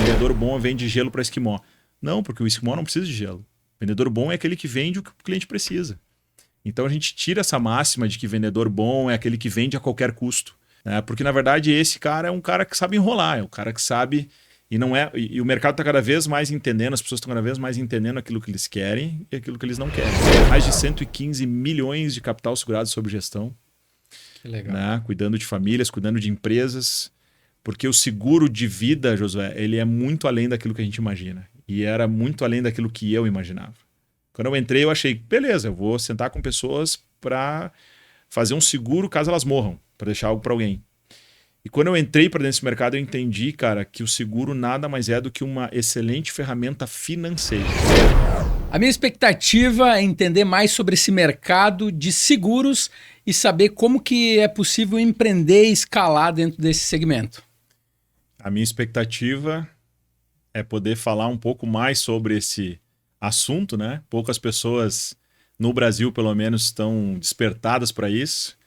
vendedor bom vende gelo para esquimó. Não, porque o esquimó não precisa de gelo. O vendedor bom é aquele que vende o que o cliente precisa. Então a gente tira essa máxima de que vendedor bom é aquele que vende a qualquer custo. Né? Porque na verdade esse cara é um cara que sabe enrolar, é um cara que sabe... E o mercado está cada vez mais entendendo, as pessoas estão cada vez mais entendendo aquilo que eles querem e aquilo que eles não querem. Mais de 115 milhões de capital segurado sob gestão. Que legal. Né? Cuidando de famílias, cuidando de empresas. Porque o seguro de vida, Josué, ele é muito além daquilo que a gente imagina. E era muito além daquilo que eu imaginava. Quando eu entrei, eu achei, beleza, eu vou sentar com pessoas para fazer um seguro caso elas morram, para deixar algo para alguém. E quando eu entrei para dentro desse mercado, eu entendi, cara, que o seguro nada mais é do que uma excelente ferramenta financeira. A minha expectativa é entender mais sobre esse mercado de seguros e saber como que é possível empreender e escalar dentro desse segmento. A minha expectativa é poder falar um pouco mais sobre esse assunto, né? Poucas pessoas no Brasil, pelo menos, estão despertadas para isso.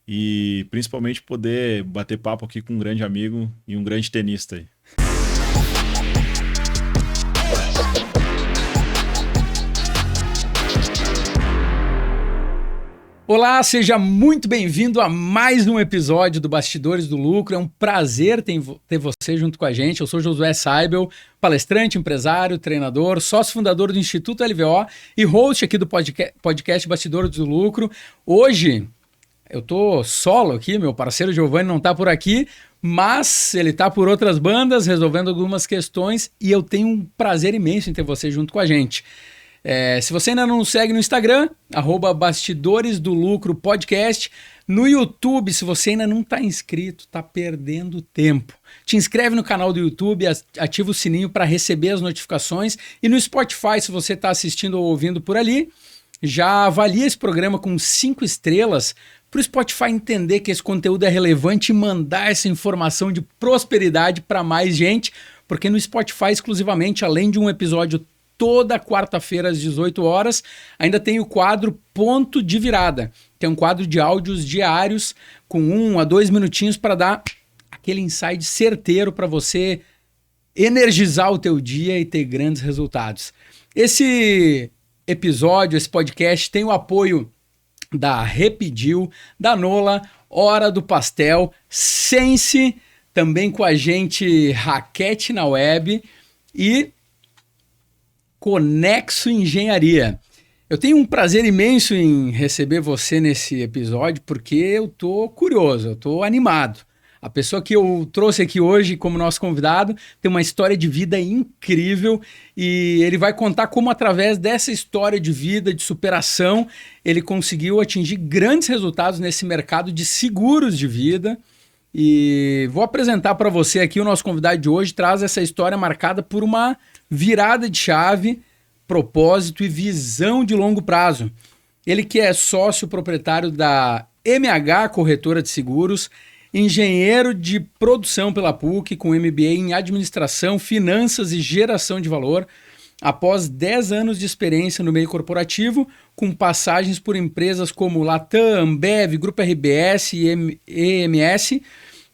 E principalmente poder bater papo aqui com um grande amigo e um grande tenista aí. Olá, seja muito bem-vindo a mais um episódio do Bastidores do Lucro. É um prazer ter você junto com a gente. Eu sou Josué Seibel, palestrante, empresário, treinador, sócio fundador do Instituto LVO e host aqui do podcast Bastidores do Lucro. Hoje eu tô solo aqui, meu parceiro Giovanni não tá por aqui, mas ele tá por outras bandas resolvendo algumas questões e eu tenho um prazer imenso em ter você junto com a gente. Se você ainda não nos segue no Instagram, @Bastidores do Lucro Podcast. No YouTube, se você ainda não está inscrito, está perdendo tempo. Te inscreve no canal do YouTube, ativa o sininho para receber as notificações. E no Spotify, se você está assistindo ou ouvindo por ali, já avalia esse programa com 5 estrelas para o Spotify entender que esse conteúdo é relevante e mandar essa informação de prosperidade para mais gente. Porque no Spotify, exclusivamente, além de um episódio toda quarta-feira às 18 horas, ainda tem o quadro Ponto de Virada. Tem um quadro de áudios diários com 1 a 2 minutinhos para dar aquele insight certeiro para você energizar o teu dia e ter grandes resultados. Esse episódio, esse podcast tem o apoio da Repedil, da Nola, Hora do Pastel, Sense, também com a gente Raquete na Web e Conexo Engenharia. Eu tenho um prazer imenso em receber você nesse episódio porque eu tô curioso, eu tô animado. A pessoa que eu trouxe aqui hoje como nosso convidado tem uma história de vida incrível e ele vai contar como através dessa história de vida, de superação, ele conseguiu atingir grandes resultados nesse mercado de seguros de vida. E vou apresentar para você aqui o nosso convidado de hoje, traz essa história marcada por uma virada de chave, propósito e visão de longo prazo. Ele que é sócio proprietário da MH Corretora de Seguros, engenheiro de produção pela PUC, com MBA em Administração, Finanças e Geração de Valor, após 10 anos de experiência no meio corporativo, com passagens por empresas como Latam, Ambev, Grupo RBS e EMS,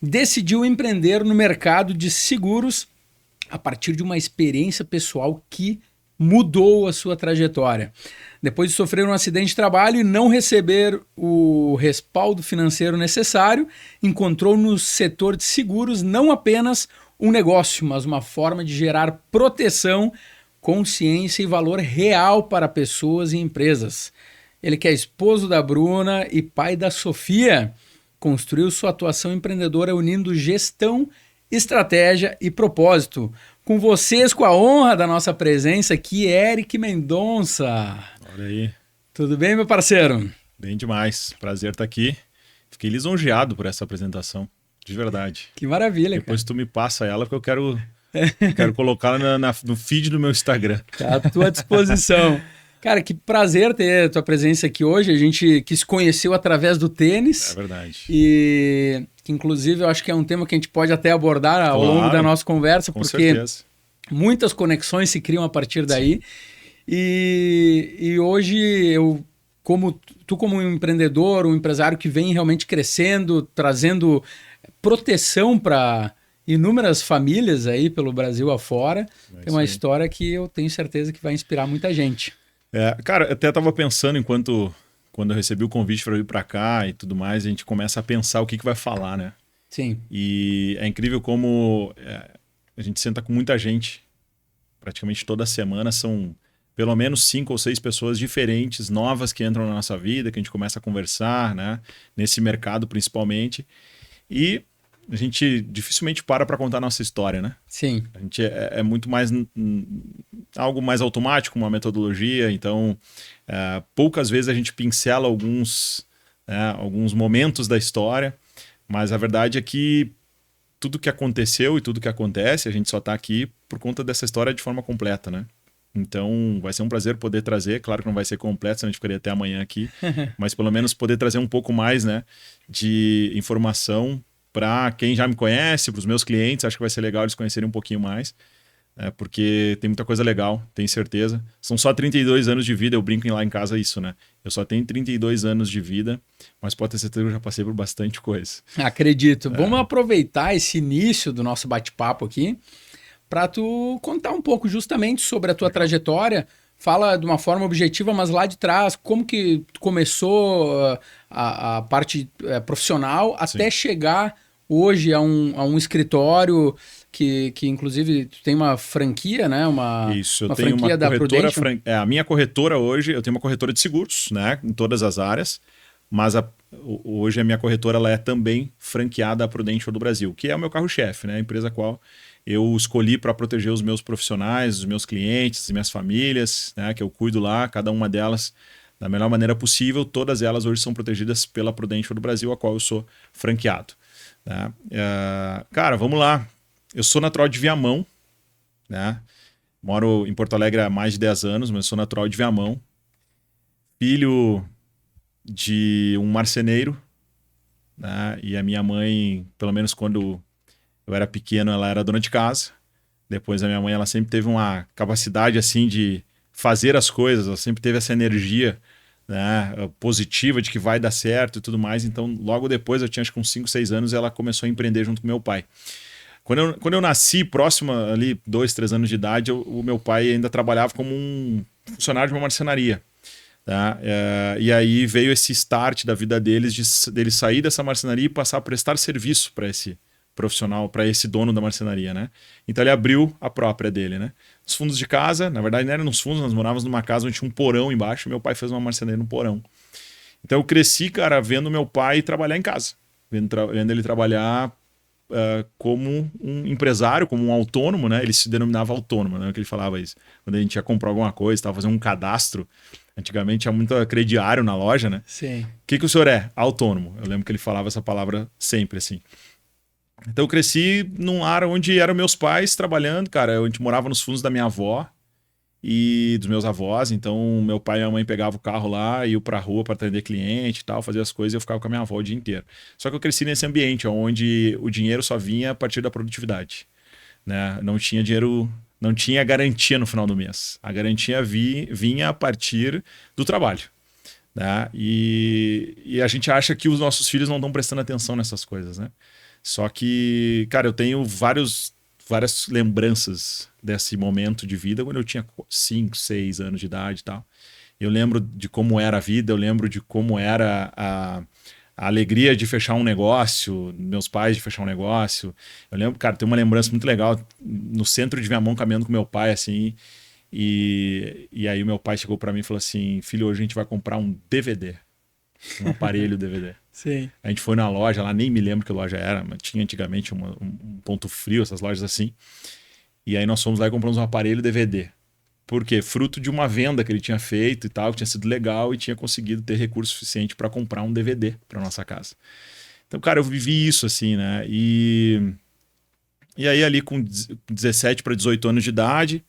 decidiu empreender no mercado de seguros a partir de uma experiência pessoal que mudou a sua trajetória. Depois de sofrer um acidente de trabalho e não receber o respaldo financeiro necessário, encontrou no setor de seguros não apenas um negócio, mas uma forma de gerar proteção, consciência e valor real para pessoas e empresas. Ele que é esposo da Bruna e pai da Sofia, construiu sua atuação empreendedora unindo gestão, estratégia e propósito. Com vocês, com a honra da nossa presença aqui, Eric Mendonça. Olha aí. Tudo bem, meu parceiro? Bem demais. Prazer estar aqui. Fiquei lisonjeado por essa apresentação. De verdade. Que maravilha, Depois tu me passa ela, porque eu quero colocá-la no feed do meu Instagram. Tá à tua disposição. Cara, que prazer ter a tua presença aqui hoje. A gente que se conheceu através do tênis. É verdade. E que, inclusive, eu acho que é um tema que a gente pode até abordar ao longo da nossa conversa, com porque certeza. Muitas conexões se criam a partir daí. E hoje, tu como um empreendedor, um empresário que vem realmente crescendo, trazendo proteção para inúmeras famílias aí pelo Brasil afora. Tem uma aí. história que eu tenho certeza que vai inspirar muita gente. Cara, eu até estava pensando quando eu recebi o convite para vir para cá e tudo mais, a gente começa a pensar o que vai falar, né? Sim. E é incrível como a gente senta com muita gente, praticamente toda semana são pelo menos 5 ou 6 pessoas diferentes, novas que entram na nossa vida, que a gente começa a conversar, né? Nesse mercado principalmente. E a gente dificilmente para contar a nossa história, né? Sim. A gente é muito mais algo mais automático, uma metodologia, então poucas vezes a gente pincela alguns momentos da história, mas a verdade é que tudo que aconteceu e tudo que acontece, a gente só está aqui por conta dessa história de forma completa, né? Então vai ser um prazer poder trazer, claro que não vai ser completo, senão a gente ficaria até amanhã aqui, mas pelo menos poder trazer um pouco mais, né, de informação para quem já me conhece, para os meus clientes, acho que vai ser legal eles conhecerem um pouquinho mais, porque tem muita coisa legal, tenho certeza. São só 32 anos de vida, eu brinco lá em casa isso, né? Eu só tenho 32 anos de vida, mas pode ter certeza que eu já passei por bastante coisa. Acredito. Vamos aproveitar esse início do nosso bate-papo aqui para tu contar um pouco justamente sobre a tua trajetória. Fala de uma forma objetiva, mas lá de trás, como que tu começou a parte profissional até chegar hoje a um escritório que inclusive tu tem uma franquia, né? Isso, eu uma tenho franquia uma da corretora, Prudential. a minha corretora hoje, eu tenho uma corretora de seguros, né, em todas as áreas, mas hoje a minha corretora ela é também franqueada à Prudential do Brasil, que é o meu carro-chefe, né, a empresa a qual eu escolhi para proteger os meus profissionais, os meus clientes, as minhas famílias, né, que eu cuido lá, cada uma delas da melhor maneira possível. Todas elas hoje são protegidas pela Prudential do Brasil, a qual eu sou franqueado. Né? Cara, vamos lá. Eu sou natural de Viamão, né? Moro em Porto Alegre há mais de 10 anos, mas sou natural de Viamão. Filho de um marceneiro, né? E a minha mãe, pelo menos quando eu era pequeno, ela era dona de casa. Depois a minha mãe, ela sempre teve uma capacidade assim de fazer as coisas, ela sempre teve essa energia, né, positiva de que vai dar certo e tudo mais. Então, logo depois, eu tinha acho que uns 5, 6 anos, ela começou a empreender junto com meu pai. Quando eu nasci, próximo ali, 2, 3 anos de idade, o meu pai ainda trabalhava como um funcionário de uma marcenaria. Tá? E aí veio esse start da vida deles sair dessa marcenaria e passar a prestar serviço para esse profissional, para esse dono da marcenaria, né? Então ele abriu a própria dele, né? Nos fundos de casa, na verdade não era nos fundos, nós morávamos numa casa onde tinha um porão embaixo, meu pai fez uma marcenaria no porão. Então eu cresci, cara, vendo meu pai trabalhar em casa, vendo ele trabalhar como um empresário, como um autônomo, né? Ele se denominava autônomo, né? Que ele falava isso. Quando a gente ia comprar alguma coisa, estava fazendo um cadastro, antigamente tinha muito crediário na loja, né? Sim. O que o senhor é? Autônomo. Eu lembro que ele falava essa palavra sempre, assim. Então eu cresci num lar onde eram meus pais trabalhando, cara. A gente morava nos fundos da minha avó e dos meus avós. Então meu pai e minha mãe pegavam o carro lá, iam pra rua para atender cliente e tal, fazer as coisas, e eu ficava com a minha avó o dia inteiro. Só que eu cresci nesse ambiente onde o dinheiro só vinha a partir da produtividade, né? Não tinha dinheiro, não tinha garantia no final do mês. A garantia vinha a partir do trabalho, né? E a gente acha que os nossos filhos não estão prestando atenção nessas coisas, né? Só que, cara, eu tenho várias lembranças desse momento de vida quando eu tinha 5, 6 anos de idade e tal. Eu lembro de como era a vida, eu lembro de como era a alegria de fechar um negócio, meus pais de fechar um negócio. Eu lembro, cara, tem uma lembrança muito legal no centro de Viamão, caminhando com meu pai, assim, e aí o meu pai chegou para mim e falou assim: filho, hoje a gente vai comprar um DVD, um aparelho DVD. Sim. A gente foi na loja lá, nem me lembro que loja era, mas tinha antigamente um ponto frio, essas lojas assim. E aí nós fomos lá e compramos um aparelho DVD. Por quê? Fruto de uma venda que ele tinha feito e tal, que tinha sido legal e tinha conseguido ter recurso suficiente para comprar um DVD para nossa casa. Então, cara, eu vivi isso assim, né? E aí ali com 17 para 18 anos de idade,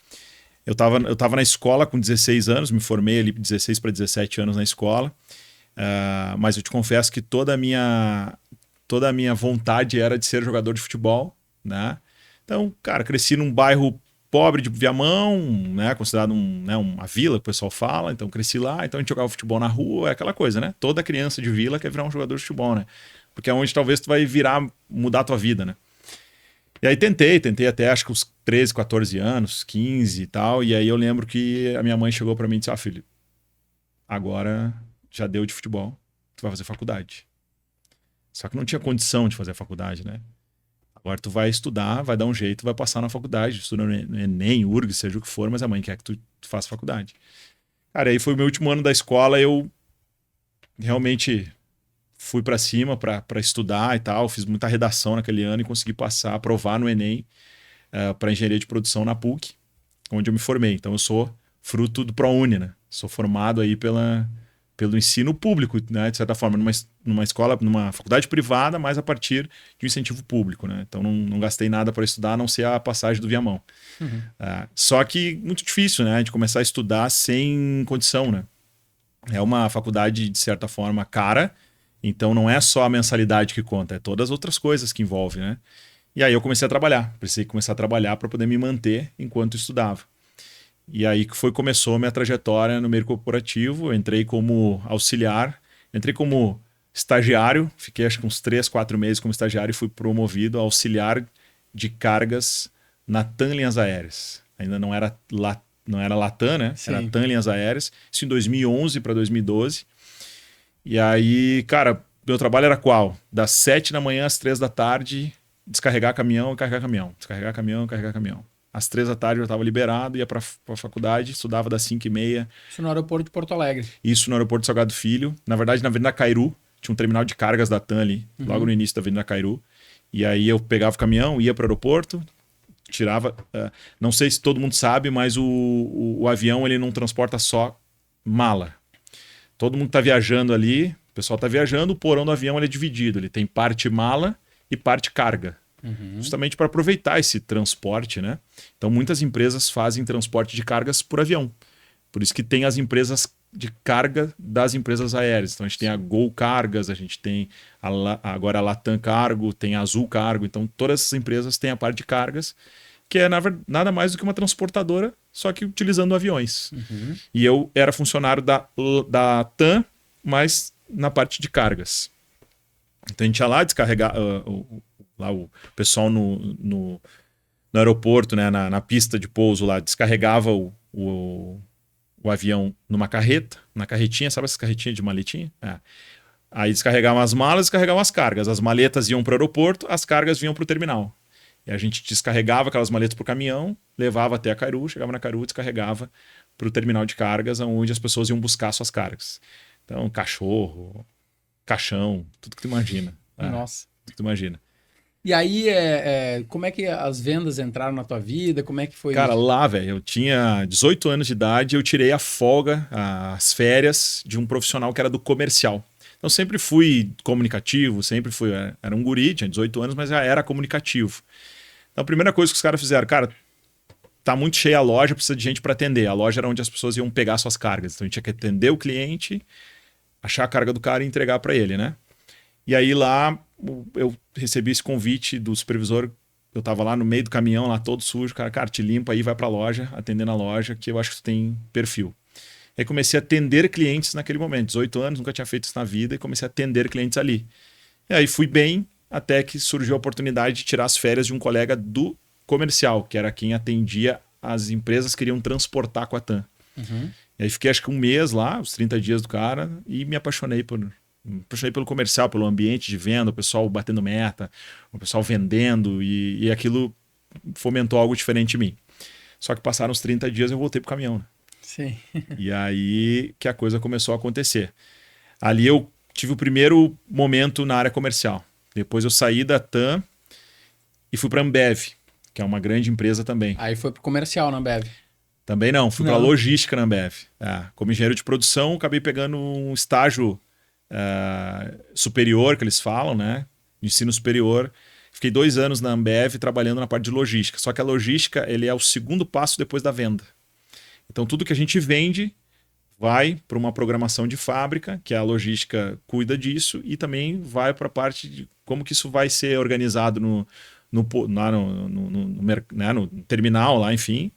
eu tava na escola com 16 anos, me formei ali 16 para 17 anos na escola. Mas eu te confesso que toda a minha vontade era de ser jogador de futebol, né? Então, cara, cresci num bairro pobre de Viamão, né? Considerado uma vila, que o pessoal fala. Então, cresci lá. Então, a gente jogava futebol na rua, é aquela coisa, né? Toda criança de vila quer virar um jogador de futebol, né? Porque é onde talvez tu vai mudar a tua vida, né? E aí tentei até acho que uns 13, 14 anos, 15 e tal. E aí eu lembro que a minha mãe chegou pra mim e disse: filho, agora já deu de futebol, tu vai fazer faculdade. Só que não tinha condição de fazer a faculdade, né? Agora tu vai estudar, vai dar um jeito, vai passar na faculdade, estuda no Enem, URGS, seja o que for, mas a mãe quer que tu faça faculdade. Cara, aí foi o meu último ano da escola, eu realmente fui pra cima pra estudar e tal, fiz muita redação naquele ano e consegui passar, aprovar no Enem para engenharia de produção na PUC, onde eu me formei. Então eu sou fruto do ProUni, né? Sou formado aí pelo ensino público, né? De certa forma, numa escola, numa faculdade privada, mas a partir de um incentivo público, né? Então não gastei nada para estudar, a não ser a passagem do Viamão. Uhum. Só que muito difícil, né? De começar a estudar sem condição, né? É uma faculdade, de certa forma, cara, então não é só a mensalidade que conta, é todas as outras coisas que envolve, né? E aí eu comecei a trabalhar, precisei começar a trabalhar para poder me manter enquanto estudava. E aí que começou a minha trajetória no meio corporativo. Eu entrei como auxiliar, entrei como estagiário, fiquei acho que uns 3, 4 meses como estagiário e fui promovido a auxiliar de cargas na TAM Linhas Aéreas. Ainda não era Latam, né? Sim. Era TAM Linhas Aéreas. Isso em 2011 para 2012. E aí, cara, meu trabalho era qual? Das 7 da manhã às 3 da tarde, descarregar caminhão e carregar caminhão. Descarregar caminhão e carregar caminhão. Às 3 da tarde eu estava liberado, ia para a faculdade, estudava das 5h30. Isso no aeroporto de Porto Alegre. Isso no aeroporto Salgado Filho. Na verdade, na Avenida Cairu, tinha um terminal de cargas da TAM ali, logo no início da Avenida Cairu. E aí eu pegava o caminhão, ia para o aeroporto, tirava... não sei se todo mundo sabe, mas o avião ele não transporta só mala. Todo mundo está viajando ali, o pessoal está viajando, o porão do avião ele é dividido. Ele tem parte mala e parte carga. Justamente para aproveitar esse transporte, né? Então muitas empresas fazem transporte de cargas por avião. Por isso que tem as empresas de carga das empresas aéreas. Então a gente tem a Gol Cargas, a gente tem agora a Latam Cargo, tem a Azul Cargo. Então todas essas empresas têm a parte de cargas, que é nada mais do que uma transportadora, só que utilizando aviões. E eu era funcionário da TAM, mas na parte de cargas. Então a gente ia lá descarregar lá o pessoal no aeroporto, né, na pista de pouso lá, descarregava o avião numa carreta, na carretinha, sabe essas carretinhas de maletinha? Aí descarregavam as malas, descarregavam as cargas. As maletas iam para o aeroporto, as cargas vinham para o terminal. E a gente descarregava aquelas maletas para o caminhão, levava até a Cairu, chegava na Cairu, descarregava para o terminal de cargas, onde as pessoas iam buscar suas cargas. Então, cachorro, caixão, tudo que tu imagina. Nossa. Tudo que tu imagina. E aí, como é que as vendas entraram na tua vida? Como é que foi Cara, isso? lá, velho, eu tinha 18 anos de idade, eu tirei a folga, as férias de um profissional que era do comercial. Então sempre fui comunicativo, sempre fui, era um guri, tinha 18 anos, mas já era comunicativo. Então a primeira coisa que os caras fizeram, cara, tá muito cheia a loja, precisa de gente para atender. A loja era onde as pessoas iam pegar suas cargas. Então a gente tinha que atender o cliente, achar a carga do cara e entregar para ele, né? E aí lá eu recebi esse convite do supervisor, eu tava lá no meio do caminhão, lá todo sujo, cara, te limpa aí, vai pra loja, atender na loja, que eu acho que tu tem perfil. Aí comecei a atender clientes naquele momento, 18 anos, nunca tinha feito isso na vida, e comecei a atender clientes ali. E aí fui bem, até que surgiu a oportunidade de tirar as férias de um colega do comercial, que era quem atendia as empresas que queriam transportar com a TAM. E aí fiquei acho que um mês lá, os 30 dias do cara, e me apaixonei pelo comercial, pelo ambiente de venda, o pessoal batendo meta, o pessoal vendendo, e aquilo fomentou algo diferente em mim. Só que passaram os 30 dias e eu voltei pro caminhão, né? Sim. E aí que a coisa começou a acontecer. Ali eu tive o primeiro momento na área comercial. Depois eu saí da TAM e fui para a Ambev, que é uma grande empresa também. Aí foi pro comercial na Ambev. Também não, fui para logística na Ambev. Como engenheiro de produção, acabei pegando um estágio superior, que eles falam, né? Ensino superior. Fiquei 2 anos na Ambev trabalhando na parte de logística. Só que a logística ele é o segundo passo depois da venda. Então tudo que a gente vende vai para uma programação de fábrica, que a logística cuida disso, e também vai para a parte de como que isso vai ser organizado no terminal, lá, enfim.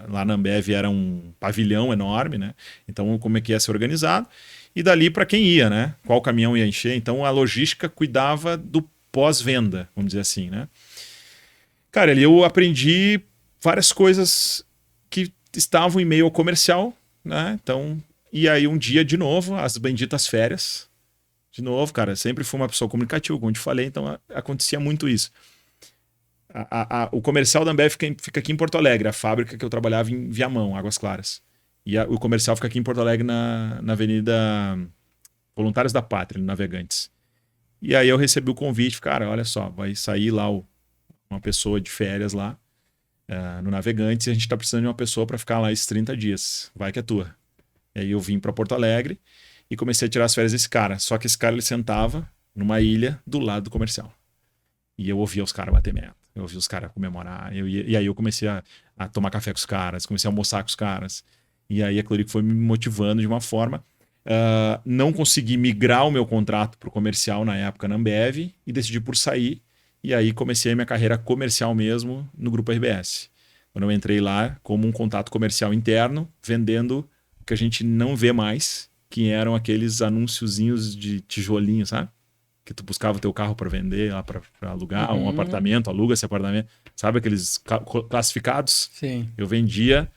Lá na Ambev era um pavilhão enorme, né? Então como é que ia ser organizado? E dali para quem ia, né? Qual caminhão ia encher? Então a logística cuidava do pós-venda, vamos dizer assim, né? Cara, ali eu aprendi várias coisas que estavam em meio ao comercial, né? Então, e aí um dia, de novo, as benditas férias. De novo, cara, sempre fui uma pessoa comunicativa, como eu te falei, então acontecia muito isso. O comercial da Ambev fica aqui em Porto Alegre, a fábrica que eu trabalhava em Viamão, Águas Claras. E o comercial fica aqui em Porto Alegre, na Avenida Voluntários da Pátria, no Navegantes. E aí eu recebi o convite, cara, olha só, vai sair lá uma pessoa de férias lá, no Navegantes, e a gente tá precisando de uma pessoa para ficar lá esses 30 dias. Vai que é tua. E aí eu vim para Porto Alegre e comecei a tirar as férias desse cara. Só que esse cara, ele sentava numa ilha do lado do comercial. E eu ouvia os caras bater meta. Eu ouvia os caras comemorar. E aí eu comecei a tomar café com os caras, comecei a almoçar com os caras. E aí aquilo ali foi me motivando de uma forma. Não consegui migrar o meu contrato para o comercial na época na Ambev e decidi por sair. E aí comecei a minha carreira comercial mesmo no Grupo RBS. Quando eu entrei lá como um contato comercial interno, vendendo o que a gente não vê mais, que eram aqueles anunciozinhos de tijolinho, sabe? Que tu buscava o teu carro para vender, lá para alugar um apartamento, aluga esse apartamento. Sabe aqueles classificados? Sim. Eu vendia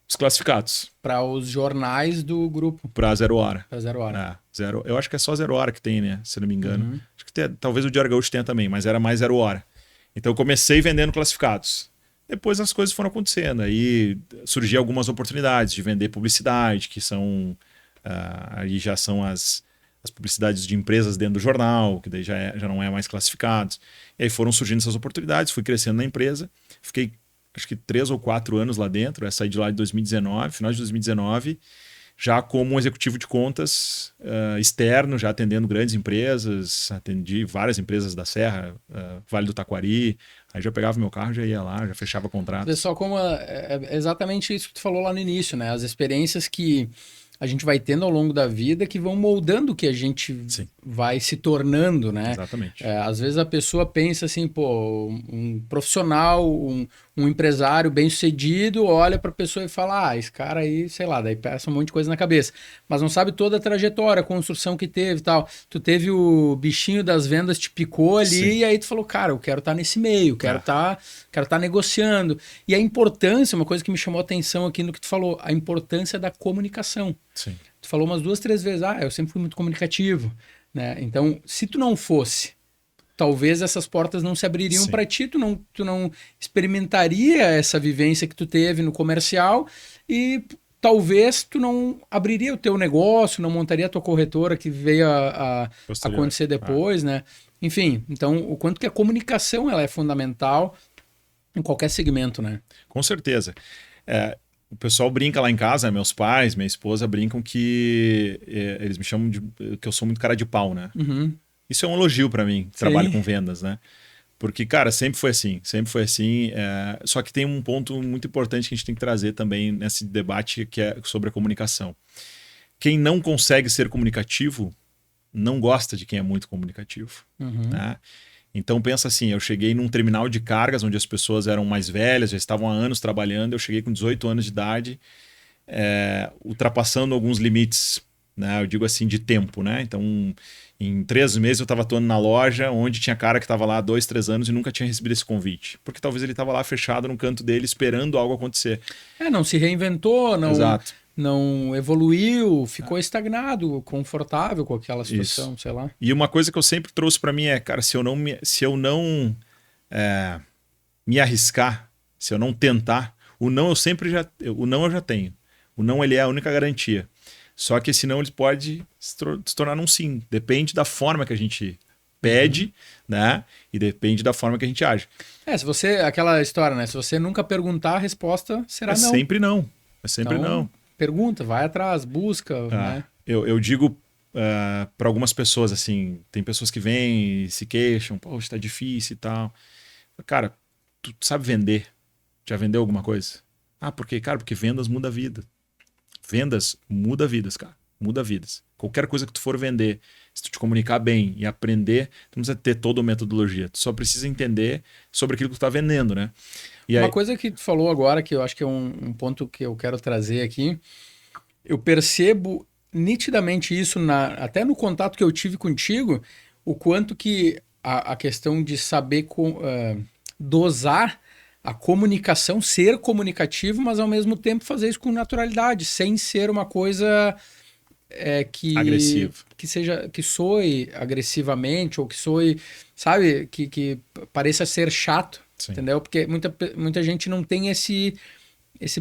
os classificados. Para os jornais do grupo. Para Zero Hora. Para Zero Hora. Eu acho que é só Zero Hora que tem, né? Se não me engano. Acho que talvez o Diário Gaúcho tenha também, mas era mais Zero Hora. Então eu comecei vendendo classificados. Depois as coisas foram acontecendo. Aí surgiam algumas oportunidades de vender publicidade, que são... aí já são as publicidades de empresas dentro do jornal, que daí já não é mais classificados. E aí foram surgindo essas oportunidades, fui crescendo na empresa. Fiquei, acho que 3 ou 4 anos lá dentro. Saí de lá em 2019, final de 2019, já como um executivo de contas externo, já atendendo grandes empresas. Atendi várias empresas da Serra, Vale do Taquari. Aí já pegava meu carro, já ia lá, já fechava contrato. Pessoal, como é exatamente isso que tu falou lá no início, né? As experiências que a gente vai tendo ao longo da vida que vão moldando o que a gente Sim. vai se tornando, né? Exatamente. Às vezes a pessoa pensa assim, pô, um profissional, um empresário bem-sucedido, olha para a pessoa e fala, esse cara aí, sei lá, daí passa um monte de coisa na cabeça. Mas não sabe toda a trajetória, a construção que teve e tal. Tu teve o bichinho das vendas, te picou ali. Sim. E aí tu falou, cara, eu quero estar nesse meio, quero estar negociando. E a importância, uma coisa que me chamou a atenção aqui no que tu falou, a importância da comunicação. Sim. Tu falou umas 2, 3 vezes, eu sempre fui muito comunicativo, né? Então, se tu não fosse, talvez essas portas não se abririam para ti, tu não experimentaria essa vivência que tu teve no comercial e talvez tu não abriria o teu negócio, não montaria a tua corretora que veio a acontecer depois, né? Enfim, então o quanto que a comunicação ela é fundamental em qualquer segmento, né? Com certeza. O pessoal brinca lá em casa, meus pais, minha esposa brincam que eles me chamam que eu sou muito cara de pau, né? Isso é um elogio para mim, trabalho com vendas, né? Porque, cara, sempre foi assim. Só que tem um ponto muito importante que a gente tem que trazer também nesse debate, que é sobre a comunicação. Quem não consegue ser comunicativo não gosta de quem é muito comunicativo, né? Então pensa assim, eu cheguei num terminal de cargas onde as pessoas eram mais velhas, já estavam há anos trabalhando, eu cheguei com 18 anos de idade, ultrapassando alguns limites, né? Eu digo assim, de tempo, né? Então em 3 meses eu estava atuando na loja onde tinha cara que estava lá há 2, 3 anos e nunca tinha recebido esse convite, porque talvez ele estava lá fechado no canto dele esperando algo acontecer. Não se reinventou, não... Exato. Não evoluiu, ficou estagnado, confortável com aquela situação, sei lá. E uma coisa que eu sempre trouxe para mim cara, se eu não me arriscar, se eu não tentar, o não eu já tenho. O não ele é a única garantia. Só que esse não ele pode se tornar um sim. Depende da forma que a gente pede, né? E depende da forma que a gente age. Se você, aquela história, né? Se você nunca perguntar, a resposta será não. Sempre não. É sempre então, não. Pergunta, vai atrás, busca, né? Eu digo para algumas pessoas assim, tem pessoas que vêm e se queixam, poxa, tá difícil e tal. Cara, tu sabe vender? Já vendeu alguma coisa? Por quê? Cara, porque vendas muda a vida. Vendas muda vidas, cara. Muda vidas. Qualquer coisa que tu for vender, se tu te comunicar bem e aprender, tu não precisa ter toda a metodologia. Tu só precisa entender sobre aquilo que tu tá vendendo, né? Uma coisa que tu falou agora, que eu acho que é um ponto que eu quero trazer aqui, eu percebo nitidamente isso, até no contato que eu tive contigo, o quanto que a questão de saber dosar a comunicação, ser comunicativo, mas ao mesmo tempo fazer isso com naturalidade, sem ser uma coisa Agressivo. que soe agressivamente ou que soe, sabe, que pareça ser chato, Sim. entendeu? Porque muita gente não tem esse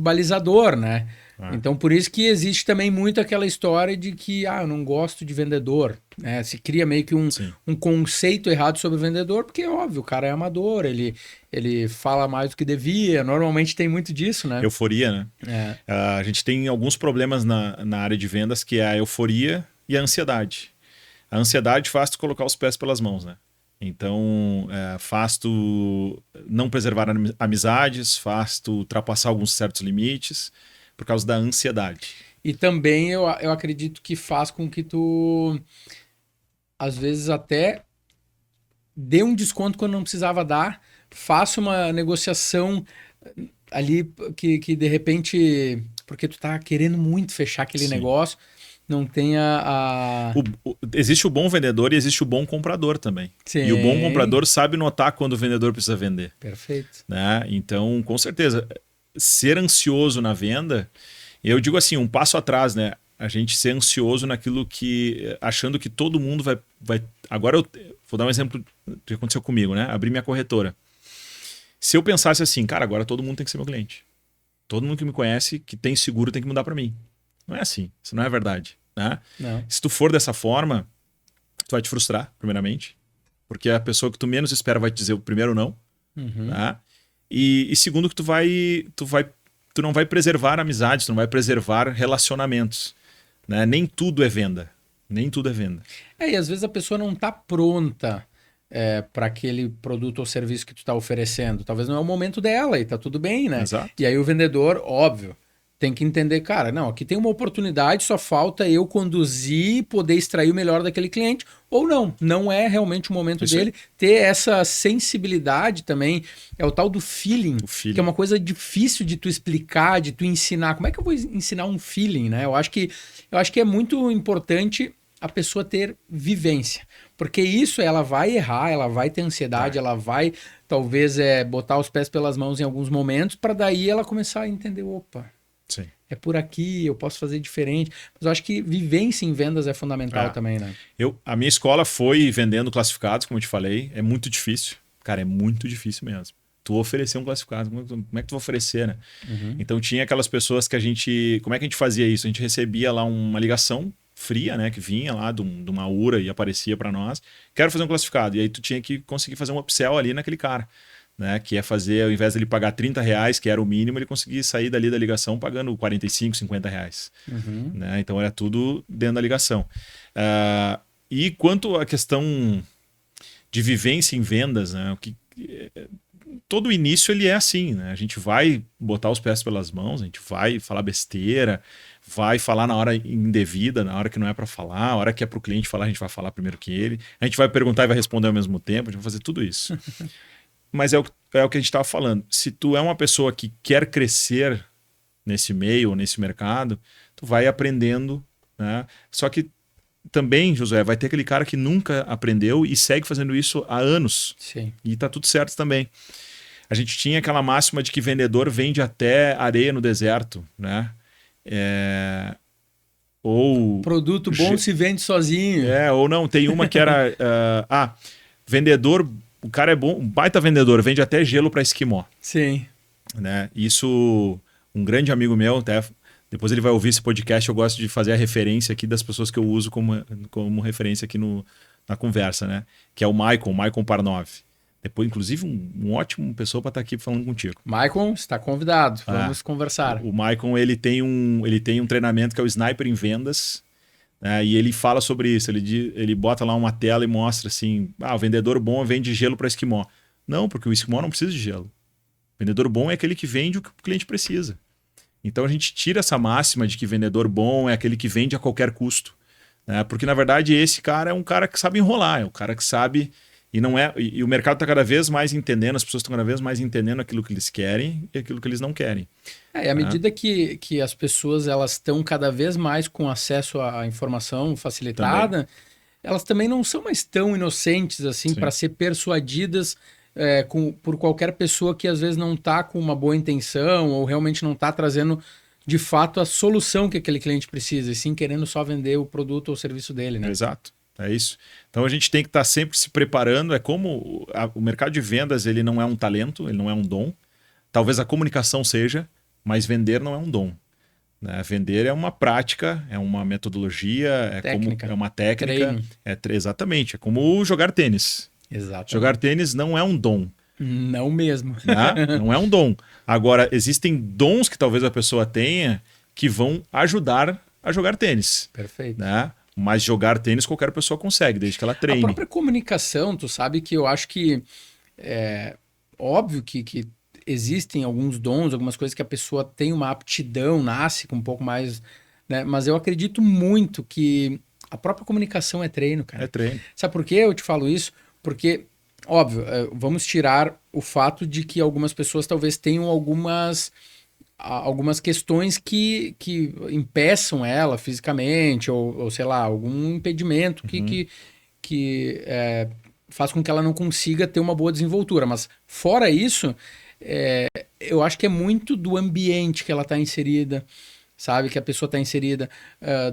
balizador, né? Então, por isso que existe também muito aquela história de que, eu não gosto de vendedor, né? Se cria meio que um conceito errado sobre o vendedor, porque, óbvio, o cara é amador, ele fala mais do que devia, normalmente tem muito disso, né? Euforia, né? A gente tem alguns problemas na área de vendas, que é a euforia e a ansiedade. A ansiedade faz tu colocar os pés pelas mãos, né? Então, faz tu não preservar amizades, faz tu ultrapassar alguns certos limites por causa da ansiedade. E também eu acredito que faz com que tu, às vezes, até dê um desconto quando não precisava dar, faça uma negociação ali que de repente, porque tu tá querendo muito fechar aquele negócio, não tenha existe o bom vendedor e existe o bom comprador também. Sim. E o bom comprador sabe notar quando o vendedor precisa vender. Perfeito. Né? Então, com certeza, ser ansioso na venda, eu digo assim, um passo atrás, né? A gente ser ansioso naquilo que... achando que todo mundo vai... Agora eu vou dar um exemplo que aconteceu comigo, né? Abri minha corretora. Se eu pensasse assim, cara, agora todo mundo tem que ser meu cliente. Todo mundo que me conhece, que tem seguro, tem que mudar para mim. Não é assim. Isso não é verdade. Né? Não. Se tu for dessa forma, tu vai te frustrar, primeiramente. Porque a pessoa que tu menos espera vai te dizer o primeiro não. Uhum. Tá? E segundo que tu não vai preservar amizades, tu não vai preservar relacionamentos. Né? Nem tudo é venda. Nem tudo é venda. E às vezes a pessoa não está pronta para aquele produto ou serviço que tu está oferecendo. Talvez não é o momento dela e tá tudo bem, né? Exato. E aí o vendedor, óbvio, tem que entender, cara, não, aqui tem uma oportunidade, só falta eu conduzir e poder extrair o melhor daquele cliente, ou não é realmente o momento dele. Ter essa sensibilidade também, é o tal do feeling, que é uma coisa difícil de tu explicar, de tu ensinar. Como é que eu vou ensinar um feeling, né? Eu acho que é muito importante a pessoa ter vivência, porque isso ela vai errar, ela vai ter ansiedade, ela vai talvez botar os pés pelas mãos em alguns momentos, para daí ela começar a entender, opa, sim, é por aqui, eu posso fazer diferente. Mas eu acho que vivência em vendas é fundamental também, né? A minha escola foi vendendo classificados, como eu te falei, é muito difícil. Cara, é muito difícil mesmo. Tu oferecer um classificado, como é que tu vai oferecer, né? Uhum. Então tinha aquelas pessoas que como é que a gente fazia isso? A gente recebia lá uma ligação fria, né? Que vinha lá de uma URA e aparecia para nós. Quero fazer um classificado. E aí tu tinha que conseguir fazer um upsell ali naquele cara. Né, que é fazer, ao invés de ele pagar R$30, que era o mínimo, ele conseguia sair dali da ligação pagando R$45, R$50. Uhum. Né? Então era tudo dentro da ligação. E quanto à questão de vivência em vendas, né, todo o início ele é assim, né? A gente vai botar os pés pelas mãos, a gente vai falar besteira, vai falar na hora indevida, na hora que não é para falar, a hora que é para o cliente falar, a gente vai falar primeiro que ele, a gente vai perguntar e vai responder ao mesmo tempo, a gente vai fazer tudo isso. Mas é o que a gente estava falando. Se tu é uma pessoa que quer crescer nesse meio ou nesse mercado, tu vai aprendendo, né? Só que também, Josué, vai ter aquele cara que nunca aprendeu e segue fazendo isso há anos. Sim. E tá tudo certo também. A gente tinha aquela máxima de que vendedor vende até areia no deserto, né? Ou produto bom se vende sozinho. Ou não, tem uma que era vendedor, o cara é bom, um baita vendedor, vende até gelo para esquimó. Sim. Né? Isso, um grande amigo meu, até depois ele vai ouvir esse podcast, eu gosto de fazer a referência aqui das pessoas que eu uso como referência aqui na conversa, né? Que é o Maicon Parnov. Depois, inclusive, um ótimo pessoa para estar aqui falando contigo. Maicon, está convidado, vamos conversar. O Maicon, ele tem um treinamento que é o Sniper em Vendas, né? E ele fala sobre isso, ele bota lá uma tela e mostra assim, o vendedor bom vende gelo para esquimó. Não, porque o esquimó não precisa de gelo. O vendedor bom é aquele que vende o que o cliente precisa. Então a gente tira essa máxima de que vendedor bom é aquele que vende a qualquer custo. Né? Porque na verdade esse cara é um cara que sabe enrolar, é um cara que sabe... E o mercado está cada vez mais entendendo, as pessoas estão cada vez mais entendendo aquilo que eles querem e aquilo que eles não querem. E à medida que as pessoas elas estão cada vez mais com acesso à informação facilitada, elas também não são mais tão inocentes assim para ser persuadidas por qualquer pessoa que às vezes não está com uma boa intenção ou realmente não está trazendo de fato a solução que aquele cliente precisa, e sim querendo só vender o produto ou o serviço dele, né? Exato, é isso. Então a gente tem que estar sempre se preparando. É como o mercado de vendas, ele não é um talento, ele não é um dom. Talvez a comunicação seja, mas vender não é um dom. Né? Vender é uma prática, é uma metodologia, Técnica. É uma técnica. Treino. Exatamente, é como jogar tênis. Exato. Jogar tênis não é um dom. Não mesmo. Né? Não é um dom. Agora, existem dons que talvez a pessoa tenha que vão ajudar a jogar tênis. Perfeito. Né? Mas jogar tênis qualquer pessoa consegue, desde que ela treine. A própria comunicação, tu sabe que eu acho que é óbvio que existem alguns dons, algumas coisas que a pessoa tem uma aptidão, nasce com um pouco mais, né? Mas eu acredito muito que a própria comunicação é treino, cara. É treino. Sabe por que eu te falo isso? Porque, óbvio, vamos tirar o fato de que algumas pessoas talvez tenham algumas questões que impeçam ela fisicamente, ou sei lá, algum impedimento que faz com que ela não consiga ter uma boa desenvoltura. Mas fora isso, eu acho que é muito do ambiente que ela está inserida, sabe? Que a pessoa está inserida,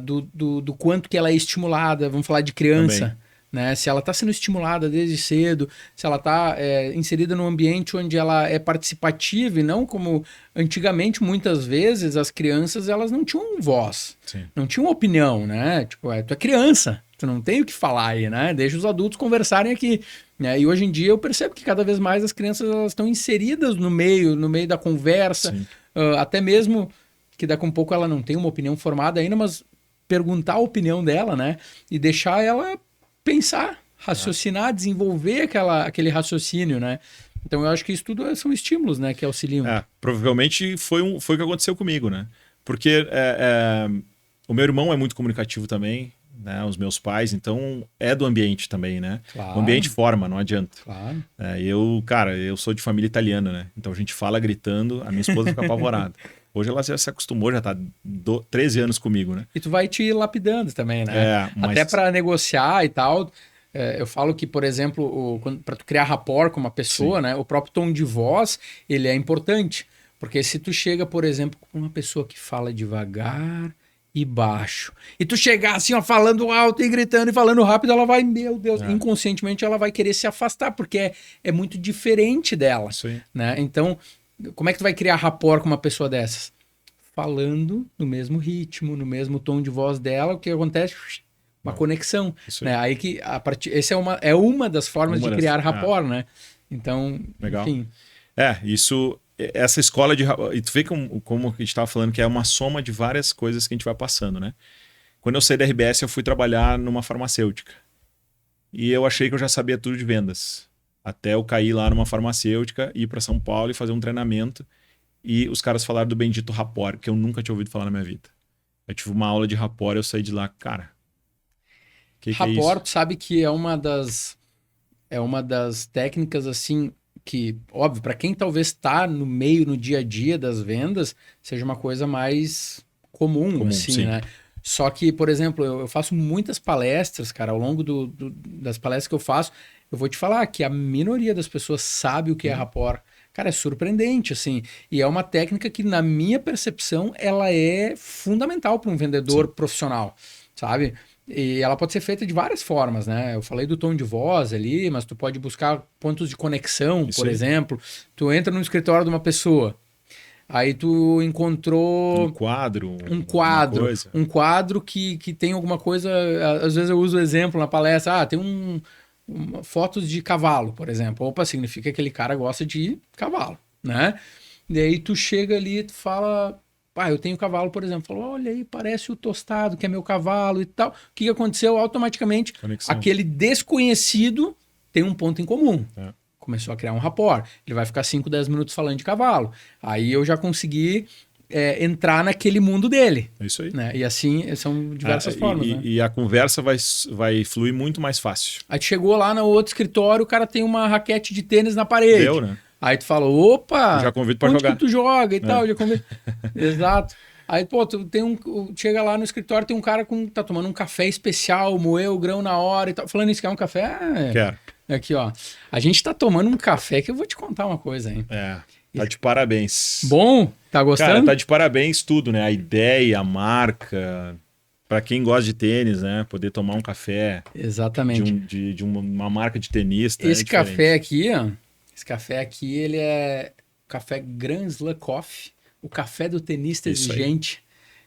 do quanto que ela é estimulada. Vamos falar de criança. Também. Né? Se ela está sendo estimulada desde cedo, se ela está inserida num ambiente onde ela é participativa e não como antigamente, muitas vezes, as crianças elas não tinham voz, Sim. não tinham opinião, né? Tipo, tu é criança, tu não tem o que falar aí, né? Deixa os adultos conversarem aqui. Né? E hoje em dia eu percebo que cada vez mais as crianças elas estão inseridas no meio da conversa, até mesmo que daqui a um pouco ela não tem uma opinião formada ainda, mas perguntar a opinião dela, né? E deixar ela pensar, raciocinar, desenvolver aquele raciocínio, né? Então eu acho que isso tudo são estímulos, né, que auxiliam. Provavelmente foi o que aconteceu comigo, né? Porque o meu irmão é muito comunicativo também, né? Os meus pais, então é do ambiente também, né? Claro. O ambiente forma, não adianta. Claro. Eu sou de família italiana, né? Então a gente fala gritando, a minha esposa fica apavorada. Hoje ela já se acostumou, já tá 13 anos comigo, né? E tu vai te lapidando também, né? Até para negociar e tal. Eu falo que, por exemplo, para tu criar rapport com uma pessoa, né? O próprio tom de voz, ele é importante. Porque se tu chega, por exemplo, com uma pessoa que fala devagar e baixo, e tu chegar assim, ó, falando alto e gritando e falando rápido, ela vai, meu Deus, inconscientemente ela vai querer se afastar, porque é muito diferente dela. Isso aí. Né? Então, como é que tu vai criar rapport com uma pessoa dessas? Falando no mesmo ritmo, no mesmo tom de voz dela, o que acontece? Uma conexão. Né? Aí que essa é uma das formas de criar rapport, né? Então, legal. Enfim. Essa escola de... E tu vê como a gente estava falando, que é uma soma de várias coisas que a gente vai passando, né? Quando eu saí da RBS, eu fui trabalhar numa farmacêutica. E eu achei que eu já sabia tudo de vendas. Até eu cair lá numa farmacêutica, ir para São Paulo e fazer um treinamento. E os caras falaram do bendito rapport, que eu nunca tinha ouvido falar na minha vida. Eu tive uma aula de rapport e eu saí de lá, cara... Rapport, tu sabe que é uma das técnicas, assim, que, óbvio, para quem talvez está no meio, no dia a dia das vendas, seja uma coisa mais comum assim, sim. Né? Só que, por exemplo, eu faço muitas palestras, cara, ao longo das palestras que eu faço, eu vou te falar que a minoria das pessoas sabe o que é rapport. Cara, é surpreendente, assim. E é uma técnica que, na minha percepção, ela é fundamental para um vendedor profissional, sabe? E ela pode ser feita de várias formas, né? Eu falei do tom de voz ali, mas tu pode buscar pontos de conexão, por exemplo. Tu entra no escritório de uma pessoa, aí tu encontrou... Um quadro que tem alguma coisa... Às vezes eu uso o exemplo na palestra. Tem fotos de cavalo, por exemplo. Opa, significa que aquele cara gosta de cavalo, né? E aí tu chega ali e tu fala... eu tenho cavalo, por exemplo. Falou, olha aí, parece o Tostado, que é meu cavalo e tal. O que aconteceu? Automaticamente, aquele desconhecido tem um ponto em comum. Começou a criar um rapport. Ele vai ficar 5, 10 minutos falando de cavalo. Aí eu já consegui entrar naquele mundo dele. É isso aí. Né? E assim, são diversas formas. Né? E a conversa vai fluir muito mais fácil. Aí tu chegou lá no outro escritório, o cara tem uma raquete de tênis na parede. Deu, né? Aí tu fala, opa, eu já convido pra jogar. Que tu joga e tal, já convido. Exato. Aí, pô, chega lá no escritório, tem um cara tá tomando um café especial, moeu o grão na hora e tal. Falando isso, quer um café? Quero. Aqui, ó. A gente tá tomando um café que eu vou te contar uma coisa, hein? Tá de parabéns. Bom? Tá gostando? Cara, tá de parabéns tudo, né? A ideia, a marca. Pra quem gosta de tênis, né? Poder tomar um café Exatamente. de uma marca de tenista. Esse café aqui, ó. Esse café aqui, ele é café Grand Slam Coffee. O café do tenista Isso aí. exigente.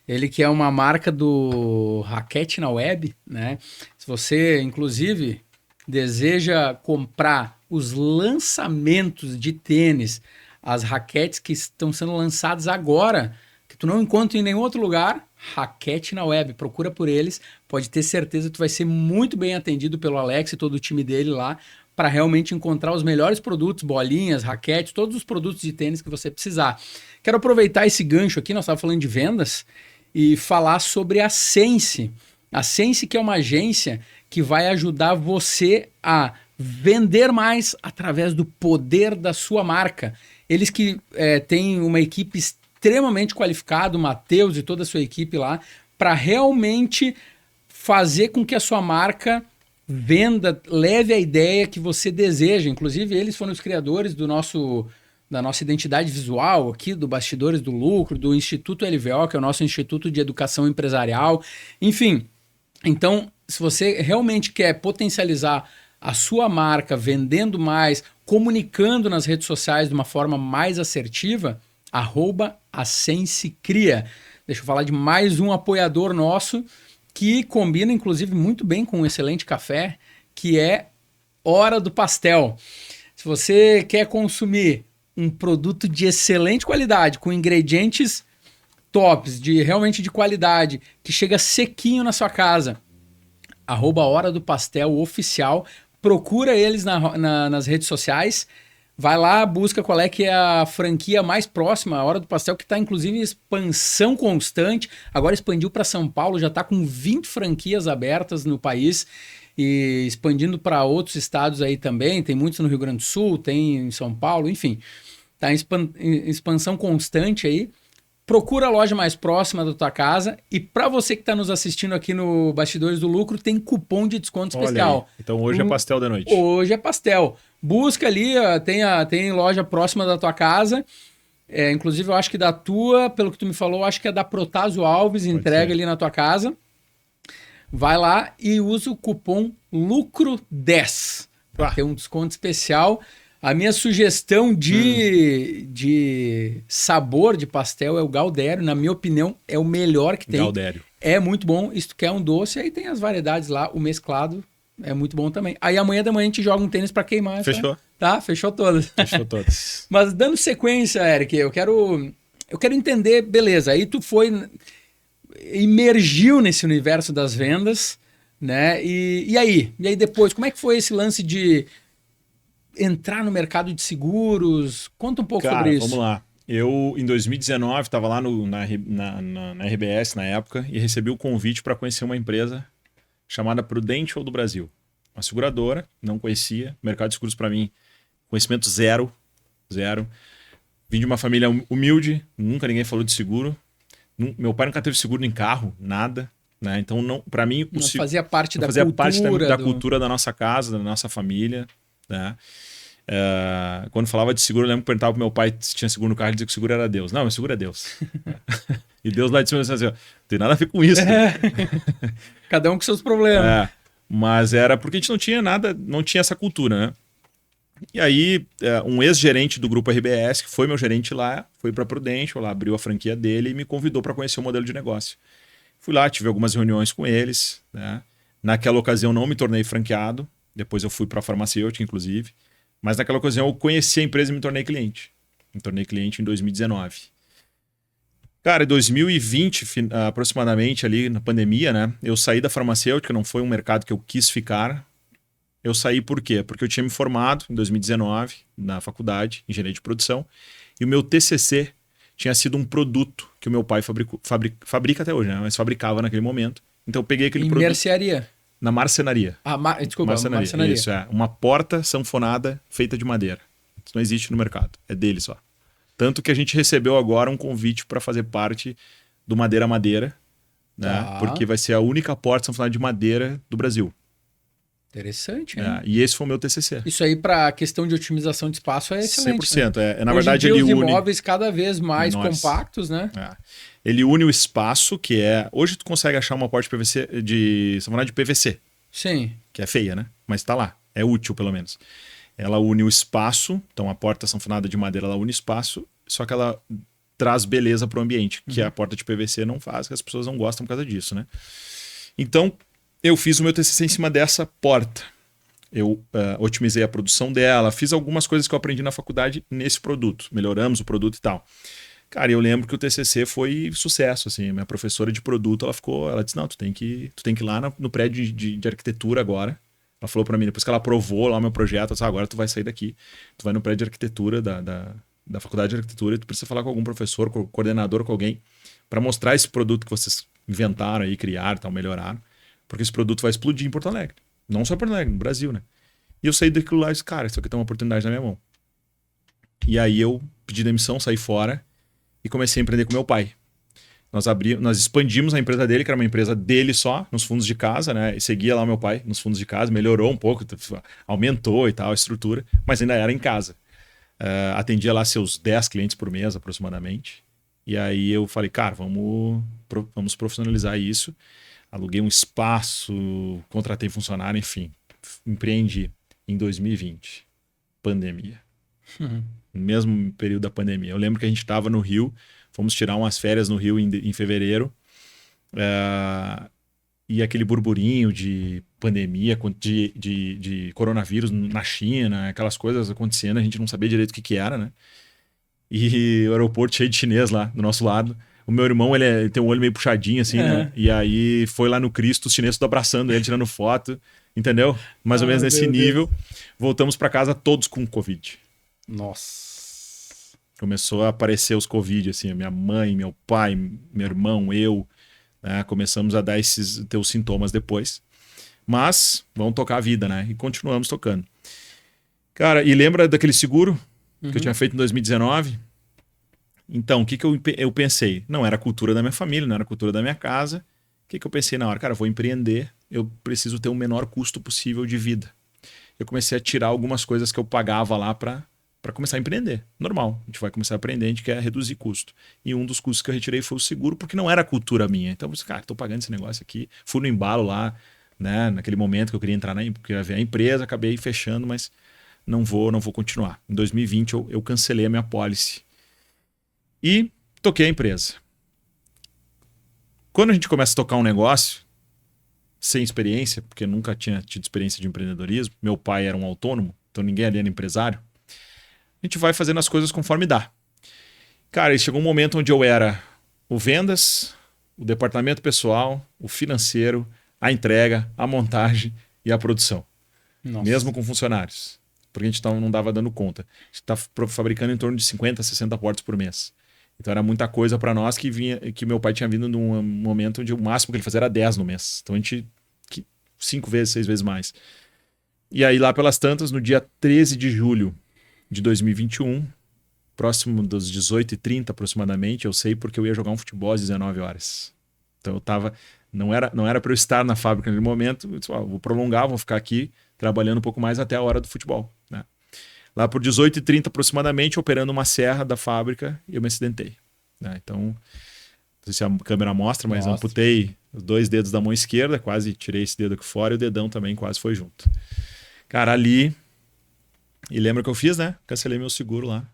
Ele que é uma marca do Raquete na Web, né? Se você, inclusive, deseja comprar os lançamentos de tênis, as raquetes que estão sendo lançadas agora, que tu não encontra em nenhum outro lugar, Raquete na Web, procura por eles, pode ter certeza que tu vai ser muito bem atendido pelo Alex e todo o time dele lá, para realmente encontrar os melhores produtos, bolinhas, raquetes, todos os produtos de tênis que você precisar. Quero aproveitar esse gancho aqui, nós estávamos falando de vendas, e falar sobre a Sense. A Sense, que é uma agência que vai ajudar você a vender mais através do poder da sua marca. Eles que têm uma equipe extremamente qualificada, o Matheus e toda a sua equipe lá, para realmente fazer com que a sua marca venda, leve a ideia que você deseja. Inclusive, eles foram os criadores da nossa identidade visual aqui, do Bastidores do Lucro, do Instituto LVO, que é o nosso Instituto de Educação Empresarial. Enfim, então, se você realmente quer potencializar a sua marca, vendendo mais, comunicando nas redes sociais de uma forma mais assertiva, @AsenseCria. Deixa eu falar de mais um apoiador nosso que combina, inclusive, muito bem com um excelente café, que é Hora do Pastel. Se você quer consumir um produto de excelente qualidade, com ingredientes tops, realmente de qualidade, que chega sequinho na sua casa, @Hora do Pastel oficial, procura eles nas redes sociais, vai lá, busca qual é que é a franquia mais próxima, a Hora do Pastel, que está inclusive em expansão constante, agora expandiu para São Paulo, já está com 20 franquias abertas no país, e expandindo para outros estados aí também, tem muitos no Rio Grande do Sul, tem em São Paulo, enfim, está em expansão constante aí. Procura a loja mais próxima da tua casa, e para você que está nos assistindo aqui no Bastidores do Lucro, tem cupom de desconto especial. Então hoje é pastel da noite. Hoje é pastel. Busca ali, tem loja próxima da tua casa, inclusive eu acho que da tua, pelo que tu me falou, acho que é da Protásio Alves, entrega ali na tua casa. Vai lá e usa o cupom LUCRO10 para ter um desconto especial. A minha sugestão de sabor de pastel é o Galdério. Na minha opinião, é o melhor que tem. Galdério. É muito bom. E se tu quer um doce, aí tem as variedades lá. O mesclado é muito bom também. Aí amanhã da manhã a gente joga um tênis para queimar. Fechou. Tá? Fechou todas. Fechou todas. Mas dando sequência, Eric, eu quero entender, beleza, aí tu imergiu nesse universo das vendas, né? E aí? E aí depois, como é que foi esse lance de entrar no mercado de seguros? Conta um pouco sobre isso. Vamos lá. Eu, em 2019, estava lá na RBS na época e recebi o convite para conhecer uma empresa chamada Prudential do Brasil. Uma seguradora, não conhecia. Mercado de seguros para mim, conhecimento zero. Vim de uma família humilde, nunca ninguém falou de seguro. Meu pai nunca teve seguro em carro, nada. Né? Então, para mim, não fazia parte da cultura da nossa casa, da nossa família. Né? Quando falava de seguro, eu lembro que perguntava pro meu pai se tinha seguro no carro, ele dizia que o seguro era Deus. Não, meu seguro é Deus. E Deus lá de cima assim, não tem nada a ver com isso. Cada um com seus problemas. Mas era porque a gente não tinha nada, não tinha essa cultura, né? E aí, um ex-gerente do grupo RBS, que foi meu gerente lá, foi para Prudential, lá abriu a franquia dele e me convidou para conhecer o modelo de negócio. Fui lá, tive algumas reuniões com eles. Né? Naquela ocasião não me tornei franqueado, depois eu fui para a farmacêutica, inclusive. Mas naquela ocasião eu conheci a empresa e me tornei cliente. Me tornei cliente em 2019. Cara, em 2020, aproximadamente ali na pandemia, né? Eu saí da farmacêutica, não foi um mercado que eu quis ficar. Eu saí por quê? Porque eu tinha me formado em 2019 na faculdade, engenharia de produção, e o meu TCC tinha sido um produto que o meu pai fabrica até hoje, né? Mas fabricava naquele momento. Então eu peguei aquele produto... Em mercearia? Na marcenaria. Desculpa, marcenaria. Isso, uma porta sanfonada feita de madeira. Isso não existe no mercado, é dele só. Tanto que a gente recebeu agora um convite para fazer parte do Madeira Madeira, né? Porque vai ser a única porta sanfonada de madeira do Brasil. Interessante, hein? E esse foi o meu TCC. Isso aí para a questão de otimização de espaço é excelente. 100%. Né? Na Hoje verdade, em dia, ele os une... imóveis cada vez mais compactos, né? Ele une o espaço, que é... Hoje tu consegue achar uma porta de PVC, de PVC. Sim. Que é feia, né? Mas tá lá. É útil, pelo menos. Ela une o espaço. Então, a porta sanfonada de madeira, ela une espaço. Só que ela traz beleza para o ambiente, que a porta de PVC não faz, que as pessoas não gostam por causa disso, né? Então, eu fiz o meu TCC em cima dessa porta. Eu otimizei a produção dela, fiz algumas coisas que eu aprendi na faculdade nesse produto. Melhoramos o produto e tal. Cara, eu lembro que o TCC foi sucesso, assim. Minha professora de produto, ela disse, não, tu tem que ir lá no prédio de arquitetura agora. Ela falou para mim, depois que ela aprovou lá o meu projeto, ela disse, agora tu vai sair daqui, tu vai no prédio de arquitetura da faculdade de arquitetura e tu precisa falar com algum professor, com coordenador, com alguém, para mostrar esse produto que vocês inventaram aí, criaram, tal, melhoraram, porque esse produto vai explodir em Porto Alegre. Não só em Porto Alegre, no Brasil, né? E eu saí daquilo lá e disse, cara, isso aqui tem uma oportunidade na minha mão. E aí eu pedi demissão, saí fora e comecei a empreender com meu pai. Nós expandimos a empresa dele, que era uma empresa dele só, nos fundos de casa, né? E seguia lá o meu pai nos fundos de casa, melhorou um pouco, aumentou e tal a estrutura, mas ainda era em casa. Atendia lá seus 10 clientes por mês, aproximadamente. E aí eu falei, cara, vamos profissionalizar isso. Aluguei um espaço, contratei funcionário, enfim. Empreendi em 2020. Pandemia. No mesmo período da pandemia. Eu lembro que a gente estava no Rio, fomos tirar umas férias no Rio em fevereiro. E aquele burburinho de pandemia, de coronavírus na China, aquelas coisas acontecendo, a gente não sabia direito o que era, né? E o aeroporto cheio de chinês lá do nosso lado. O meu irmão, ele tem um olho meio puxadinho, assim, né? E aí foi lá no Cristo, os chineses abraçando ele, tirando foto, entendeu? Mais ou menos nesse nível. Voltamos para casa todos com Covid. Nossa. Começou a aparecer os Covid, assim, minha mãe, meu pai, meu irmão, eu, né? Começamos a ter os sintomas depois. Mas vamos tocar a vida, né? E continuamos tocando. Cara, e lembra daquele seguro que eu tinha feito em 2019? Então, o que eu pensei? Não era a cultura da minha família, não era a cultura da minha casa. O que eu pensei na hora? Cara, vou empreender, eu preciso ter o menor custo possível de vida. Eu comecei a tirar algumas coisas que eu pagava lá para começar a empreender. Normal, a gente vai começar a aprender, a gente quer reduzir custo. E um dos custos que eu retirei foi o seguro, porque não era a cultura minha. Então, eu disse, cara, estou pagando esse negócio aqui. Fui no embalo lá, né, naquele momento que eu queria entrar queria ver a empresa, acabei fechando, mas não vou continuar. Em 2020 eu cancelei a minha policy. E toquei a empresa. Quando a gente começa a tocar um negócio, sem experiência, porque nunca tinha tido experiência de empreendedorismo, meu pai era um autônomo, então ninguém ali era empresário, a gente vai fazendo as coisas conforme dá. Cara, e chegou um momento onde eu era o vendas, o departamento pessoal, o financeiro, a entrega, a montagem e a produção. Nossa. Mesmo com funcionários. Porque a gente não dava dando conta. A gente está fabricando em torno de 50, 60 portas por mês. Então era muita coisa para nós que meu pai tinha vindo num momento onde o máximo que ele fazia era 10 no mês. Então a gente 5 vezes, 6 vezes mais. E aí lá pelas tantas, no dia 13 de julho de 2021, próximo dos 18h30 aproximadamente, eu sei porque eu ia jogar um futebol às 19 horas. Então eu tava... Não era para eu estar na fábrica naquele momento, eu disse, vou prolongar, vou ficar aqui trabalhando um pouco mais até a hora do futebol, né? Lá por 18h30 aproximadamente, operando uma serra da fábrica, eu me acidentei, né? Então, não sei se a câmera mostra, mas amputei os 2 dedos da mão esquerda, quase tirei esse dedo aqui fora e o dedão também quase foi junto. Cara, ali... E lembra o que eu fiz, né? Cancelei meu seguro lá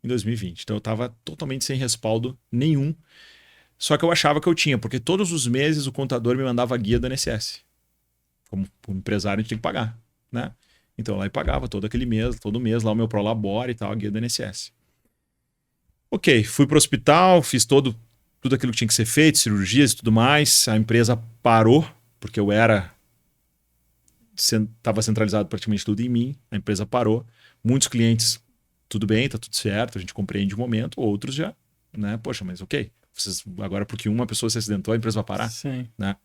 em 2020. Então eu tava totalmente sem respaldo nenhum. Só que eu achava que eu tinha, porque todos os meses o contador me mandava a guia do INSS. Como empresário a gente tem que pagar, né? Então lá eu pagava todo mês lá o meu Prolabore e tal, a guia do INSS. Ok, fui pro hospital, fiz tudo aquilo que tinha que ser feito, cirurgias e tudo mais. A empresa parou, porque eu estava centralizado praticamente tudo em mim. A empresa parou. Muitos clientes, tudo bem, tá tudo certo, a gente compreende o momento. Outros já, né? Poxa, mas ok. Agora porque uma pessoa se acidentou, a empresa vai parar? Sim. Né?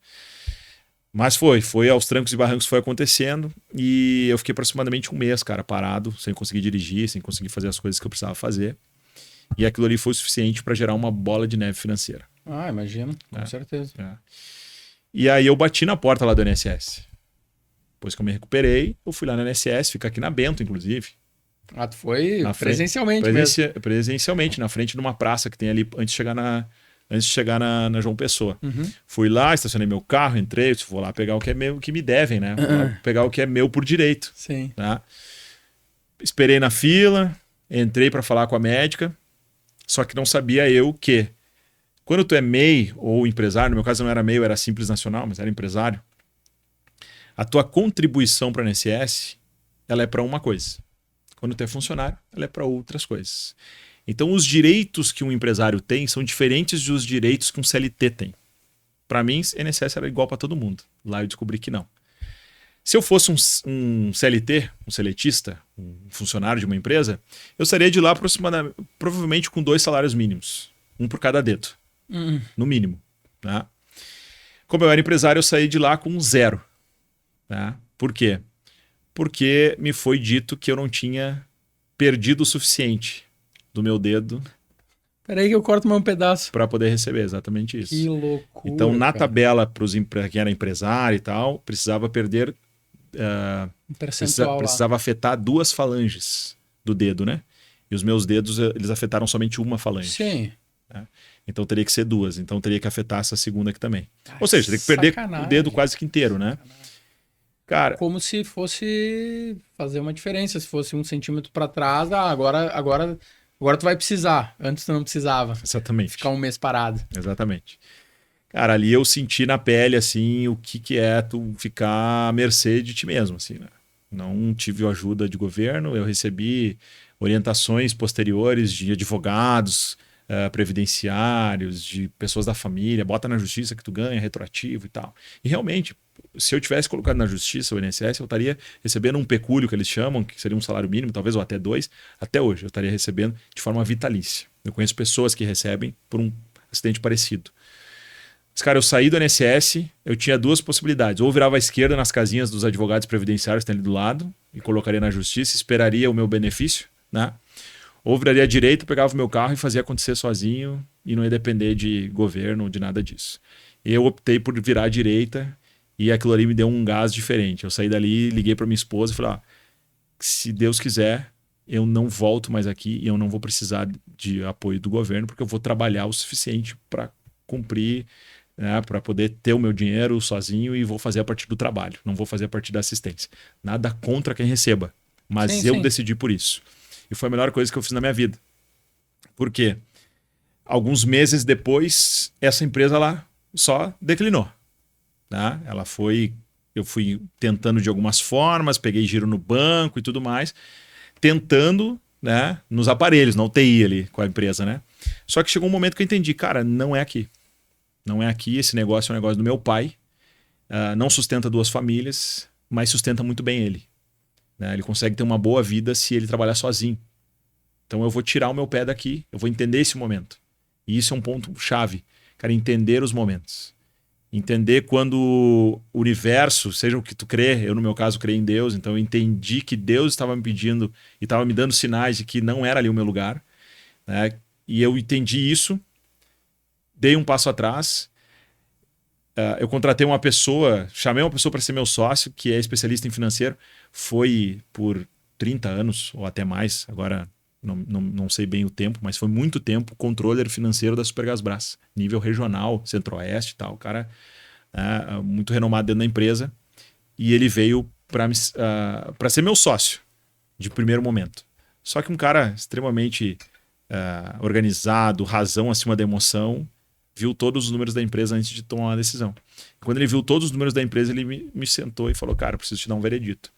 Mas foi aos trancos e barrancos, foi acontecendo. E eu fiquei aproximadamente 1 mês, cara, parado, sem conseguir dirigir, sem conseguir fazer as coisas que eu precisava fazer. E aquilo ali foi o suficiente para gerar uma bola de neve financeira. Ah, imagino, com certeza. E aí eu bati na porta lá do INSS. Depois que eu me recuperei, eu fui lá na INSS, fica aqui na Bento, inclusive. Ah, tu foi Na frente- presencialmente mesmo. Presencialmente, na frente de uma praça que tem ali antes de chegar na João Pessoa. Uhum. Fui lá, estacionei meu carro, entrei, vou lá pegar o que é meu, o que me devem, né? Vou lá pegar o que é meu por direito. Sim. Tá? Esperei na fila, entrei para falar com a médica, só que não sabia eu que quando tu é MEI ou empresário, no meu caso não era MEI, eu era Simples Nacional, mas era empresário, a tua contribuição para a INSS, ela é para uma coisa. Quando tu é funcionário, ela é para outras coisas. Então, os direitos que um empresário tem são diferentes dos direitos que um CLT tem. Para mim, INSS era igual para todo mundo. Lá eu descobri que não. Se eu fosse um CLT, um seletista, um funcionário de uma empresa, eu estaria de lá provavelmente com 2 salários mínimos. Um por cada dedo. No mínimo. Tá? Como eu era empresário, eu saí de lá com 0. Tá? Por quê? Porque me foi dito que eu não tinha perdido o suficiente do meu dedo Peraí que eu corto mais um pedaço. para poder receber, exatamente isso. Que loucura. Então, na cara. tabela, para quem era empresário e tal, precisava perder. Um percentual lá. Precisava afetar 2 falanges do dedo, né? E os meus dedos, eles afetaram somente uma falange. Sim. Então teria que ser 2. Então teria que afetar essa segunda aqui também. Ai, Ou seja, teria que perder sacanagem. o dedo quase que inteiro, né? Cara, Como se fosse fazer uma diferença. Se fosse 1 centímetro para trás, agora tu vai precisar. Antes tu não precisava. exatamente. Ficar um mês parado. Exatamente. Cara, ali eu senti na pele, assim, o que é tu ficar à mercê de ti mesmo, assim, né? Não tive ajuda de governo, eu recebi orientações posteriores de advogados, previdenciários, de pessoas da família, bota na justiça que tu ganha, retroativo e tal. E realmente, se eu tivesse colocado na justiça o INSS, eu estaria recebendo um pecúlio que eles chamam, que seria um salário mínimo, talvez, ou até 2, até hoje, eu estaria recebendo de forma vitalícia. Eu conheço pessoas que recebem por um acidente parecido. Mas, cara, eu saí do INSS, eu tinha 2 possibilidades. Ou virava à esquerda nas casinhas dos advogados previdenciários que tem ali do lado e colocaria na justiça, esperaria o meu benefício, né? Ou viraria à direita, pegava o meu carro e fazia acontecer sozinho e não ia depender de governo, de nada disso. Eu optei por virar à direita e aquilo ali me deu um gás diferente. Eu saí dali, liguei para minha esposa e falei, se Deus quiser, eu não volto mais aqui e eu não vou precisar de apoio do governo porque eu vou trabalhar o suficiente para cumprir, né, para poder ter o meu dinheiro sozinho e vou fazer a partir do trabalho, não vou fazer a partir da assistência. Nada contra quem receba, mas Sim. decidi por isso. E foi a melhor coisa que eu fiz na minha vida. Por quê? Alguns meses depois, essa empresa lá só declinou. Tá? Eu fui tentando de algumas formas, peguei giro no banco e tudo mais, tentando, né, nos aparelhos, na UTI ali com a empresa, né? Só que chegou um momento que eu entendi, cara, não é aqui. Não é aqui, esse negócio é um negócio do meu pai, não sustenta 2 famílias, mas sustenta muito bem ele. Né? Ele consegue ter uma boa vida se ele trabalhar sozinho. Então eu vou tirar o meu pé daqui, eu vou entender esse momento. E isso é um ponto chave, cara, entender os momentos. Entender quando o universo, seja o que tu crê, eu no meu caso creio em Deus, então eu entendi que Deus estava me pedindo e estava me dando sinais de que não era ali o meu lugar, né? E eu entendi isso, dei um passo atrás, eu contratei uma pessoa, chamei uma pessoa para ser meu sócio, que é especialista em financeiro, foi por 30 anos ou até mais, agora não sei bem o tempo, mas foi muito tempo controller financeiro da Supergasbras, nível regional, centro-oeste e tal, o cara muito renomado dentro da empresa, e ele veio para ser meu sócio de primeiro momento. Só que um cara extremamente organizado, razão acima da emoção, viu todos os números da empresa antes de tomar uma decisão. Quando ele viu todos os números da empresa, ele me sentou e falou, cara, eu preciso te dar um veredito.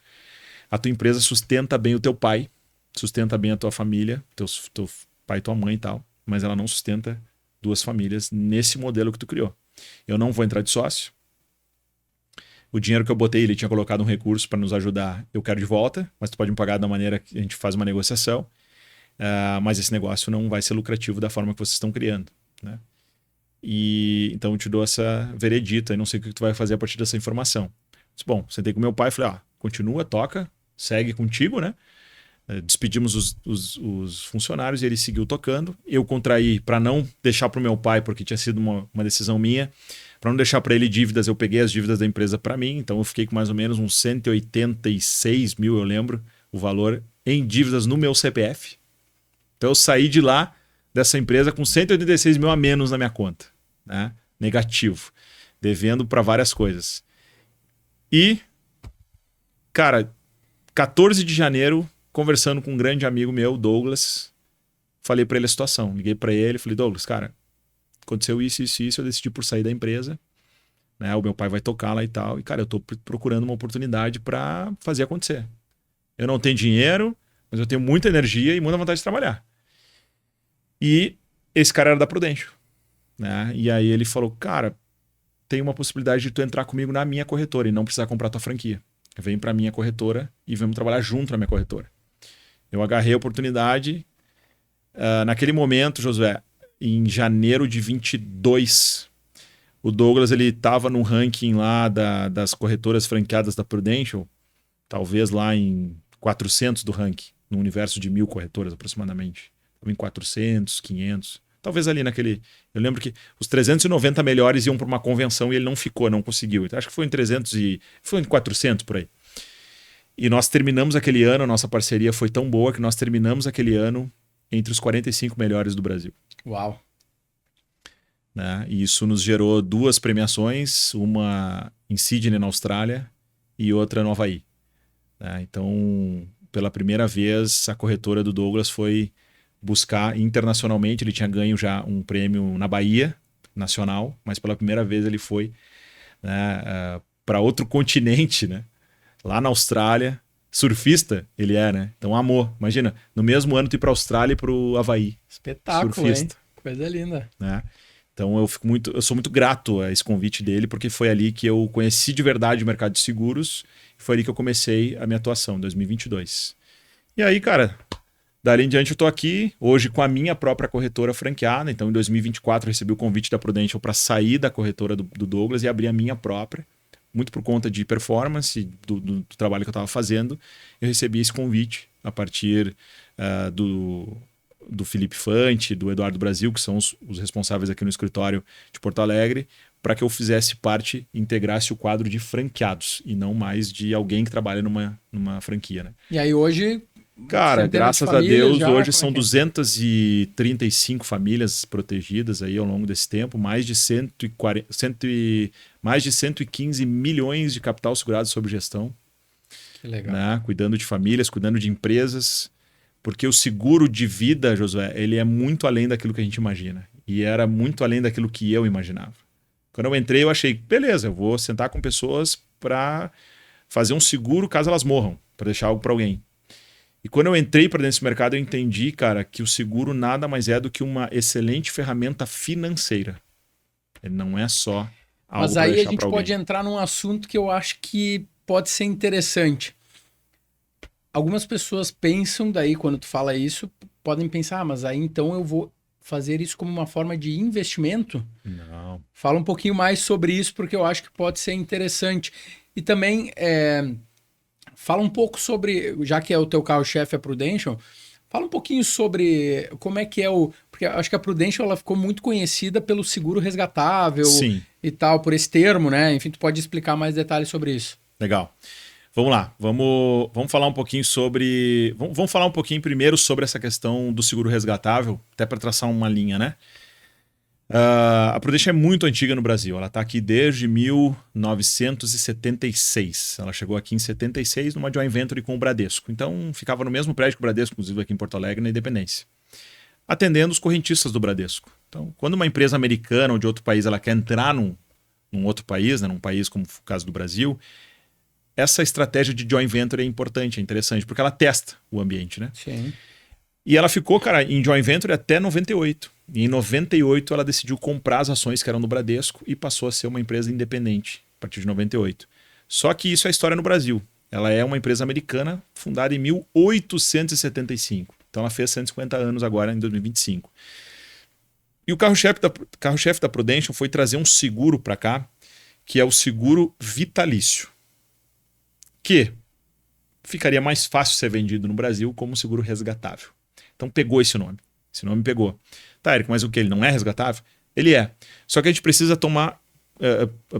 A tua empresa sustenta bem o teu pai, sustenta bem a tua família, teu pai e tua mãe e tal, mas ela não sustenta 2 famílias nesse modelo que tu criou. Eu não vou entrar de sócio. O dinheiro que eu botei, ele tinha colocado um recurso para nos ajudar, eu quero de volta, mas tu pode me pagar da maneira que a gente faz uma negociação, mas esse negócio não vai ser lucrativo da forma que vocês estão criando, né? E então eu te dou essa veredita e não sei o que tu vai fazer a partir dessa informação. Disse, bom, sentei com meu pai e falei, continua, toca, segue contigo, né? Despedimos os funcionários e ele seguiu tocando. Eu contraí para não deixar para o meu pai, porque tinha sido uma decisão minha, Para não deixar para ele dívidas, eu peguei as dívidas da empresa para mim, então eu fiquei com mais ou menos uns 186 mil, eu lembro, o valor em dívidas no meu CPF. Então eu saí de lá, dessa empresa, com 186 mil a menos na minha conta, né? Negativo, devendo para várias coisas. E, cara, 14 de janeiro, conversando com um grande amigo meu, Douglas, falei para ele a situação. Liguei para ele e falei, Douglas, cara, aconteceu isso, eu decidi por sair da empresa, né? O meu pai vai tocar lá e tal, e, cara, eu tô procurando uma oportunidade para fazer acontecer. Eu não tenho dinheiro, mas eu tenho muita energia e muita vontade de trabalhar. E esse cara era da Prudential, né? E aí ele falou, cara, tem uma possibilidade de tu entrar comigo na minha corretora e não precisar comprar tua franquia. Vem para minha corretora e vamos trabalhar junto na minha corretora. Eu agarrei a oportunidade. Naquele momento, Josué, em janeiro de 22, o Douglas ele estava no ranking lá das corretoras franqueadas da Prudential, talvez lá em 400 do ranking, no universo de 1.000 corretoras aproximadamente. Estava em 400, 500, talvez ali naquele... Eu lembro que os 390 melhores iam para uma convenção e ele não ficou, não conseguiu. Então, acho que foi em 300 e... foi em 400 por aí. E nós terminamos aquele ano, a nossa parceria foi tão boa que nós terminamos aquele ano entre os 45 melhores do Brasil. Uau! Né? E isso nos gerou 2 premiações, uma em Sydney, na Austrália, e outra no Havaí. Né? Então, pela primeira vez, a corretora do Douglas foi buscar internacionalmente. Ele tinha ganho já um prêmio na Bahia, nacional, mas pela primeira vez ele foi, né, para outro continente, né? Lá na Austrália. Surfista ele é, né? Então amor. Imagina, no mesmo ano tu ir para a Austrália e para o Havaí. Espetáculo, surfista, hein? Coisa linda. né? Então eu sou muito grato a esse convite dele, porque foi ali que eu conheci de verdade o mercado de seguros, e foi ali que eu comecei a minha atuação, em 2022. E aí, cara, dali em diante eu tô aqui, hoje com a minha própria corretora franqueada. Então em 2024 eu recebi o convite da Prudential para sair da corretora do Douglas e abrir a minha própria. Muito por conta de performance, do trabalho que eu estava fazendo, eu recebi esse convite a partir do Felipe Fante, do Eduardo Brasil, que são os responsáveis aqui no escritório de Porto Alegre, para que eu fizesse parte, integrasse o quadro de franqueados e não mais de alguém que trabalha numa franquia. Né? E aí hoje... Cara, graças a Deus, já, hoje são 235 famílias protegidas aí ao longo desse tempo, mais de 115 milhões de capital segurado sob gestão. Que legal. Né? Cuidando de famílias, cuidando de empresas, porque o seguro de vida, Josué, ele é muito além daquilo que a gente imagina. E era muito além daquilo que eu imaginava. Quando eu entrei, eu achei, beleza, eu vou sentar com pessoas para fazer um seguro caso elas morram, para deixar algo para alguém. E quando eu entrei para dentro desse mercado, eu entendi, cara, que o seguro nada mais é do que uma excelente ferramenta financeira. Ele não é só algo. Mas aí a gente pode entrar num assunto que eu acho que pode ser interessante. Algumas pessoas pensam, daí quando tu fala isso, podem pensar, mas aí então eu vou fazer isso como uma forma de investimento? Não. Fala um pouquinho mais sobre isso, porque eu acho que pode ser interessante. E também... fala um pouco sobre, já que é o teu carro-chefe a Prudential, fala um pouquinho sobre como é que é porque eu acho que a Prudential ela ficou muito conhecida pelo seguro resgatável. Sim. E tal, por esse termo, né? Enfim, tu pode explicar mais detalhes sobre isso. Legal. Vamos lá, vamos falar um pouquinho sobre... Vamos falar um pouquinho primeiro sobre essa questão do seguro resgatável, até para traçar uma linha, né? A Prudential é muito antiga no Brasil. Ela está aqui desde 1976. Ela chegou aqui em 76 numa joint venture com o Bradesco. Então, ficava no mesmo prédio que o Bradesco, inclusive aqui em Porto Alegre, na Independência. Atendendo os correntistas do Bradesco. Então, quando uma empresa americana ou de outro país ela quer entrar num outro país, né, num país como o caso do Brasil, essa estratégia de joint venture é importante, é interessante, porque ela testa o ambiente, né? Sim. E ela ficou, cara, em joint venture até 98. E em 98 ela decidiu comprar as ações que eram do Bradesco e passou a ser uma empresa independente a partir de 98. Só que isso é a história no Brasil. Ela é uma empresa americana fundada em 1875. Então ela fez 150 anos agora em 2025. E o carro-chefe da Prudential foi trazer um seguro para cá, que é o seguro vitalício, que ficaria mais fácil ser vendido no Brasil como seguro resgatável. Então pegou esse nome. Esse nome pegou. Tá, Eric, mas o que? Ele não é resgatável? Ele é. Só que a gente precisa tomar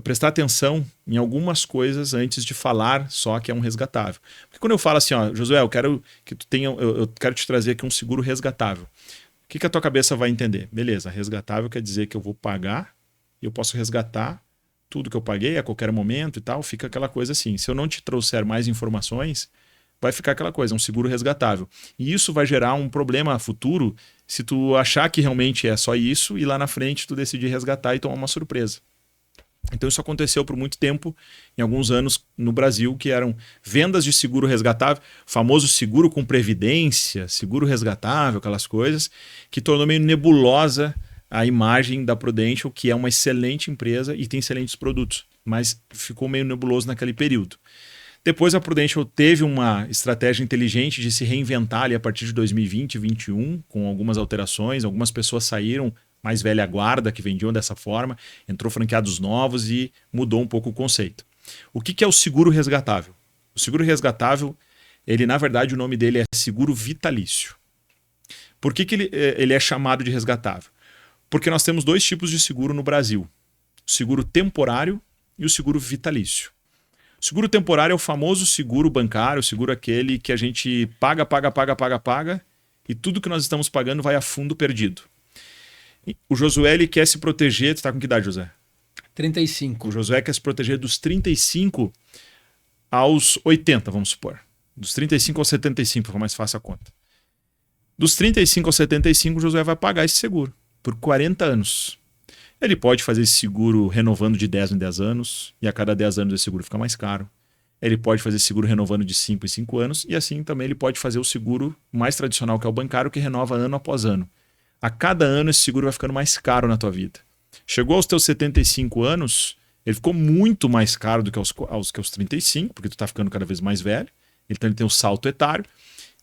prestar atenção em algumas coisas antes de falar só que é um resgatável. Porque quando eu falo assim, ó, Josué, eu quero que tu tenha, eu quero te trazer aqui um seguro resgatável. O que a tua cabeça vai entender? Beleza, resgatável quer dizer que eu vou pagar e eu posso resgatar tudo que eu paguei a qualquer momento e tal. Fica aquela coisa assim. Se eu não te trouxer mais informações, vai ficar aquela coisa, um seguro resgatável. E isso vai gerar um problema futuro se tu achar que realmente é só isso e lá na frente tu decidir resgatar e tomar uma surpresa. Então isso aconteceu por muito tempo, em alguns anos no Brasil, que eram vendas de seguro resgatável, famoso seguro com previdência, seguro resgatável, aquelas coisas, que tornou meio nebulosa a imagem da Prudential, que é uma excelente empresa e tem excelentes produtos, mas ficou meio nebuloso naquele período. Depois a Prudential teve uma estratégia inteligente de se reinventar ali a partir de 2020 e 2021, com algumas alterações, algumas pessoas saíram, mais velha guarda, que vendiam dessa forma, entrou franqueados novos e mudou um pouco o conceito. O que é o seguro resgatável? O seguro resgatável, ele na verdade o nome dele é seguro vitalício. Por que ele é chamado de resgatável? Porque nós temos dois tipos de seguro no Brasil. O seguro temporário e o seguro vitalício. O seguro temporário é o famoso seguro bancário, o seguro aquele que a gente paga, e tudo que nós estamos pagando vai a fundo perdido. O Josué ele quer se proteger. Tu tá com que idade, José? 35. O Josué quer se proteger dos 35 aos 80, vamos supor. Dos 35 aos 75, fica mais fácil a conta. Dos 35 aos 75, o Josué vai pagar esse seguro por 40 anos. Ele pode fazer esse seguro renovando de 10 em 10 anos, e a cada 10 anos esse seguro fica mais caro. Ele pode fazer esse seguro renovando de 5 em 5 anos, e assim também ele pode fazer o seguro mais tradicional, que é o bancário, que renova ano após ano. A cada ano esse seguro vai ficando mais caro na tua vida. Chegou aos teus 75 anos, ele ficou muito mais caro do que aos 35, porque tu tá ficando cada vez mais velho. Então ele tem um salto etário.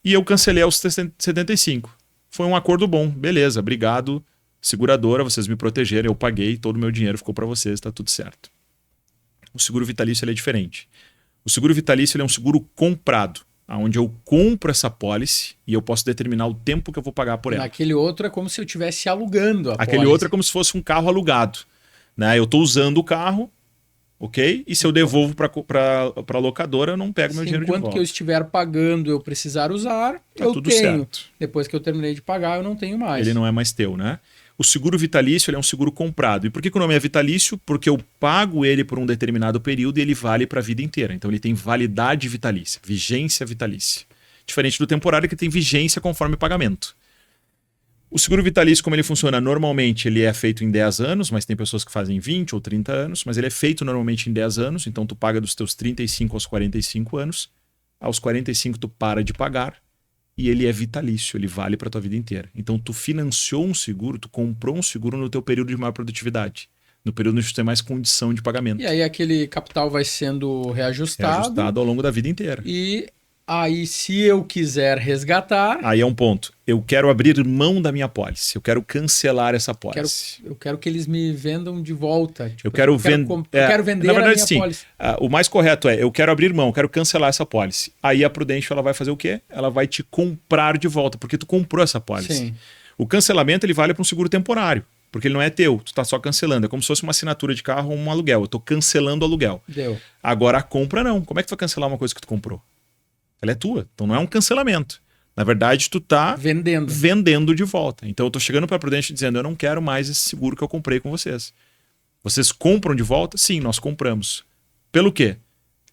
E eu cancelei aos 75. Foi um acordo bom. Beleza, obrigado, seguradora, vocês me protegeram, eu paguei, todo o meu dinheiro ficou para vocês, tá tudo certo. O seguro vitalício ele é diferente. O seguro vitalício ele é um seguro comprado, onde eu compro essa pólice e eu posso determinar o tempo que eu vou pagar por ela. Aquele outro é como se eu estivesse alugando a Aquele pólice. outro é como se fosse um carro alugado. Né? Eu estou usando o carro, ok? E se eu devolvo para a locadora, eu não pego meu dinheiro de volta. Enquanto que eu estiver pagando, eu precisar usar, eu tudo tenho. Certo. Depois que eu terminei de pagar, eu não tenho mais. Ele não é mais teu, né? O seguro vitalício ele é um seguro comprado. E por que o nome é vitalício? Porque eu pago ele por um determinado período e ele vale para a vida inteira. Então ele tem validade vitalícia, vigência vitalícia. Diferente do temporário que tem vigência conforme pagamento. O seguro vitalício, como ele funciona normalmente, ele é feito em 10 anos, mas tem pessoas que fazem 20 ou 30 anos, mas ele é feito normalmente em 10 anos, então tu paga dos teus 35 aos 45 anos. Aos 45 tu para de pagar. E ele é vitalício, ele vale para a tua vida inteira. Então tu financiou um seguro, tu comprou um seguro no teu período de maior produtividade, no período onde tu tem mais condição de pagamento. E aí aquele capital vai sendo reajustado ao longo da vida inteira. E aí se eu quiser resgatar... Aí é um ponto. Eu quero abrir mão da minha pólice, eu quero cancelar essa pólice. Eu quero que eles me vendam de volta. Tipo, eu quero vender na verdade, a minha sim, pólice. O mais correto é, eu quero abrir mão, eu quero cancelar essa pólice. Aí a Prudential ela vai fazer o quê? Ela vai te comprar de volta, porque tu comprou essa pólice. Sim. O cancelamento ele vale para um seguro temporário, porque ele não é teu, tu está só cancelando. É como se fosse uma assinatura de carro ou um aluguel. Eu estou cancelando o aluguel. Deu. Agora a compra não. Como é que tu vai cancelar uma coisa que tu comprou? Ela é tua, então não é um cancelamento. Na verdade, tu tá vendendo de volta. Então eu tô chegando para a Prudential dizendo, eu não quero mais esse seguro que eu comprei com vocês. Vocês compram de volta? Sim, nós compramos. Pelo quê?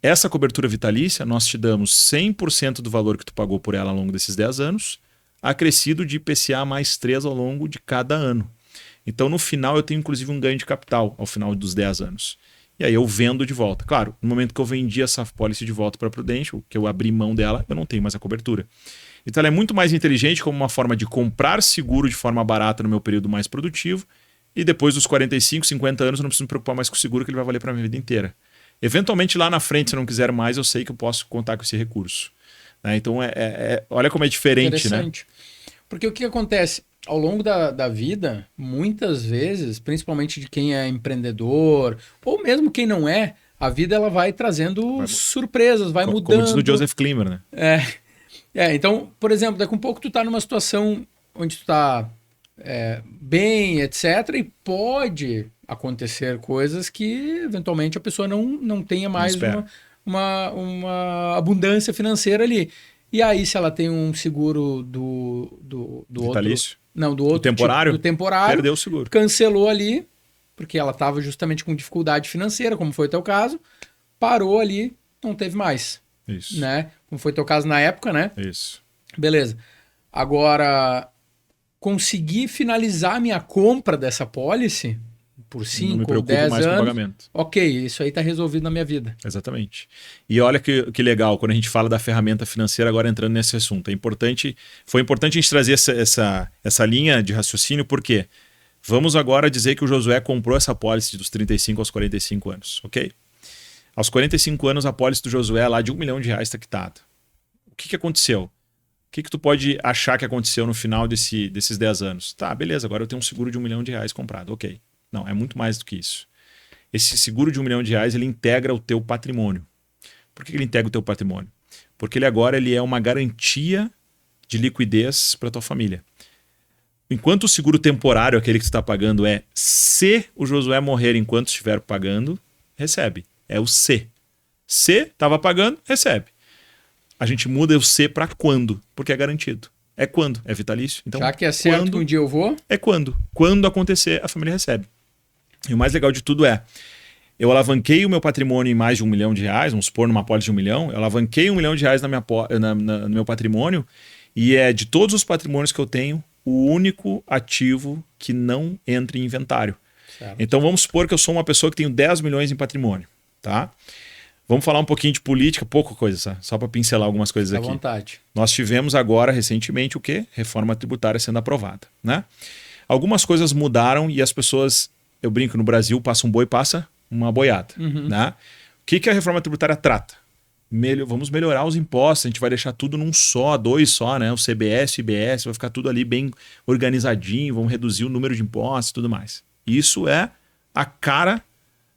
Essa cobertura vitalícia, nós te damos 100% do valor que tu pagou por ela ao longo desses 10 anos, acrescido de IPCA mais 3 ao longo de cada ano. Então no final eu tenho inclusive um ganho de capital ao final dos 10 anos. E aí eu vendo de volta. Claro, no momento que eu vendi essa pólice de volta para a Prudential, que eu abri mão dela, eu não tenho mais a cobertura. Então ela é muito mais inteligente como uma forma de comprar seguro de forma barata no meu período mais produtivo e depois dos 45, 50 anos eu não preciso me preocupar mais com o seguro que ele vai valer para a minha vida inteira. Eventualmente lá na frente, se eu não quiser mais, eu sei que eu posso contar com esse recurso. Né? Então olha como é diferente, né? Porque o que acontece? Ao longo da vida, muitas vezes, principalmente de quem é empreendedor, ou mesmo quem não é, a vida ela vai trazendo surpresas, vai mudando. Como diz o Joseph Klimber, né? Então, por exemplo, daqui a um pouco tu tá numa situação onde tu tá bem, etc. E pode acontecer coisas que eventualmente a pessoa não tenha mais espera. uma abundância financeira ali. E aí, se ela tem um seguro do outro. Vitalício. Não, do O outro temporário, tipo, do temporário, perdeu o seguro. cancelou ali, porque ela estava justamente com dificuldade financeira, como foi o teu caso, parou ali, não teve mais. Isso. Né? Como foi o teu caso na época, né? Isso. Beleza. Agora, conseguir finalizar minha compra dessa pólice por Não me 5 ou preocupo 10 mais com o anos, pagamento. ok, isso aí tá resolvido na minha vida. Exatamente. E olha que legal, quando a gente fala da ferramenta financeira, agora entrando nesse assunto, foi importante a gente trazer essa linha de raciocínio, porque vamos agora dizer que o Josué comprou essa pólice dos 35 aos 45 anos, ok? Aos 45 anos, a pólice do Josué lá de R$1 milhão está quitada. O que aconteceu? O que tu pode achar que aconteceu no final desses 10 anos? Tá, beleza, agora eu tenho um seguro de R$1 milhão comprado, ok. Não, é muito mais do que isso. Esse seguro de R$1 milhão, ele integra o teu patrimônio. Por que ele integra o teu patrimônio? Porque ele é uma garantia de liquidez para tua família. Enquanto o seguro temporário, aquele que tu está pagando, se o Josué morrer enquanto estiver pagando, recebe. É o se. Se estava pagando, recebe. A gente muda o se para quando, porque é garantido. É quando, é vitalício. Então, já que é certo que um dia eu vou... É quando. Quando acontecer, a família recebe. E o mais legal de tudo eu alavanquei o meu patrimônio em mais de R$1 milhão, vamos supor numa pólice de R$1 milhão, eu alavanquei R$1 milhão no meu patrimônio e é de todos os patrimônios que eu tenho, o único ativo que não entra em inventário. Certo. Então vamos supor que eu sou uma pessoa que tenho 10 milhões em patrimônio, tá? Vamos falar um pouquinho de política, pouca coisa, só para pincelar algumas coisas aqui. À vontade. Nós tivemos agora, recentemente, o quê? Reforma tributária sendo aprovada, né? Algumas coisas mudaram e as pessoas, eu brinco, no Brasil, passa um boi, passa uma boiada, né? O que a reforma tributária trata? Vamos melhorar os impostos, a gente vai deixar tudo num só, dois só, né? O CBS, o IBS, vai ficar tudo ali bem organizadinho, vamos reduzir o número de impostos e tudo mais. Isso é a cara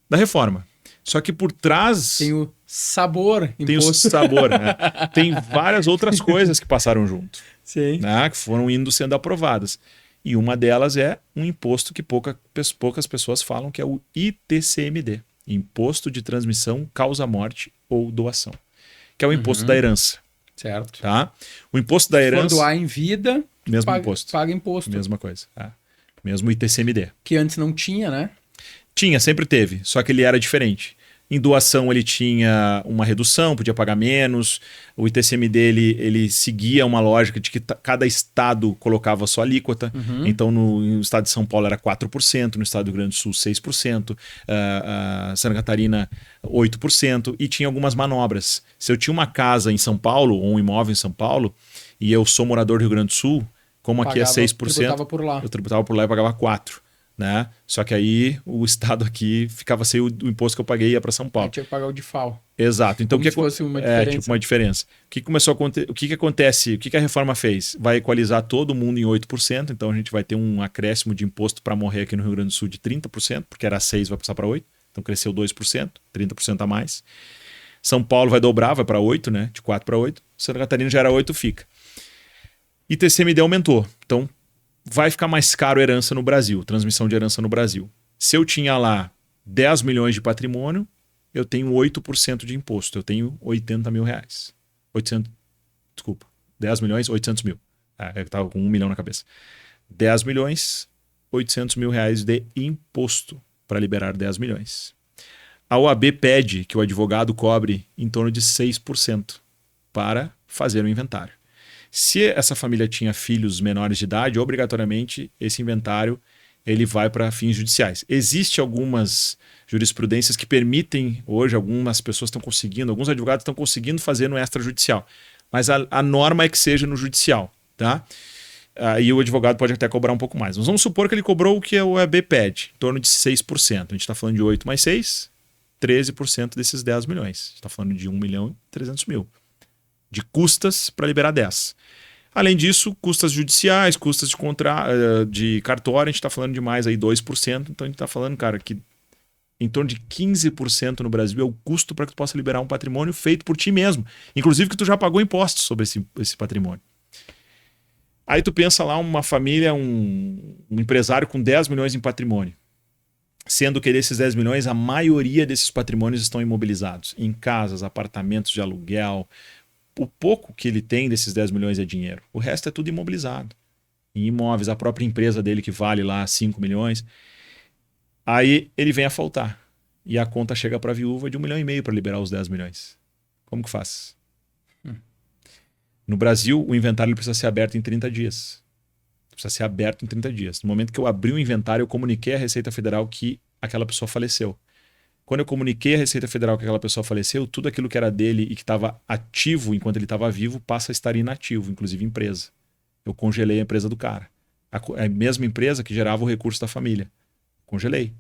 da reforma. Só que por trás... Tem o sabor imposto. Tem o sabor, né? Tem várias outras coisas que passaram junto. Sim. Né? Que foram sendo aprovadas. E uma delas é um imposto que poucas pessoas falam, que é o ITCMD. Imposto de Transmissão, Causa-Morte ou Doação. Que é o imposto da herança. Certo. Tá? O imposto da herança... Quando há em vida, mesmo imposto. Paga imposto. Mesma coisa. Mesmo ITCMD. Que antes não tinha, né? Tinha, sempre teve, só que ele era diferente. Em doação ele tinha uma redução, podia pagar menos. O ITCMD ele seguia uma lógica de que cada estado colocava a sua alíquota. Então no estado de São Paulo era 4%, no estado do Rio Grande do Sul 6%, Santa Catarina 8%, e tinha algumas manobras. Se eu tinha uma casa em São Paulo ou um imóvel em São Paulo e eu sou morador do Rio Grande do Sul, como aqui é 6%, tributava por lá. Eu tributava por lá e pagava 4%. Né? Só que aí o estado aqui ficava sem o imposto que eu paguei, ia para São Paulo. Tinha que pagar o DIFAL. Exato. Então Como se fosse uma diferença. Tipo uma diferença. O que começou a acontecer? O que acontece? O que a reforma fez? Vai equalizar todo mundo em 8%, então a gente vai ter um acréscimo de imposto para morrer aqui no Rio Grande do Sul de 30%, porque era 6%, vai passar para 8%, então cresceu 2%, 30% a mais. São Paulo vai dobrar, vai para 8%, né? De 4% para 8%. Santa Catarina já era 8%, fica. ITCMD aumentou. Então vai ficar mais caro a herança no Brasil, transmissão de herança no Brasil. Se eu tinha lá 10 milhões de patrimônio, eu tenho 8% de imposto. Eu tenho R$80 mil. 10 milhões, 800 mil. Eu estava com 1 milhão na cabeça. 10 milhões, 800 mil reais de imposto para liberar 10 milhões. A OAB pede que o advogado cobre em torno de 6% para fazer o inventário. Se essa família tinha filhos menores de idade, obrigatoriamente esse inventário ele vai para fins judiciais. Existem algumas jurisprudências que permitem, hoje algumas pessoas estão conseguindo, alguns advogados estão conseguindo fazer no extrajudicial, mas a norma é que seja no judicial, tá? Aí o advogado pode até cobrar um pouco mais. Mas vamos supor que ele cobrou o que o OAB pede, em torno de 6%. A gente está falando de 8 mais 6, 13% desses 10 milhões. A gente está falando de 1 milhão e 300 mil. De custas para liberar 10. Além disso, custas judiciais, custas de cartório, a gente está falando de mais aí 2%. Então a gente está falando, cara, que em torno de 15% no Brasil é o custo para que tu possa liberar um patrimônio feito por ti mesmo. Inclusive que tu já pagou impostos sobre esse patrimônio. Aí tu pensa lá uma família, um empresário com 10 milhões em patrimônio. Sendo que desses 10 milhões, a maioria desses patrimônios estão imobilizados. Em casas, apartamentos de aluguel. O pouco que ele tem desses 10 milhões é dinheiro. O resto é tudo imobilizado. Em imóveis, a própria empresa dele que vale lá 5 milhões. Aí ele vem a faltar. E a conta chega para a viúva de 1,5 milhão para liberar os 10 milhões. Como que faz? No Brasil, o inventário precisa ser aberto em 30 dias. Precisa ser aberto em 30 dias. No momento que eu abri o inventário, eu comuniquei à Receita Federal que aquela pessoa faleceu. Quando eu comuniquei à Receita Federal que aquela pessoa faleceu, tudo aquilo que era dele e que estava ativo enquanto ele estava vivo passa a estar inativo, inclusive empresa. Eu congelei a empresa do cara. A mesma empresa que gerava o recurso da família. Congelei.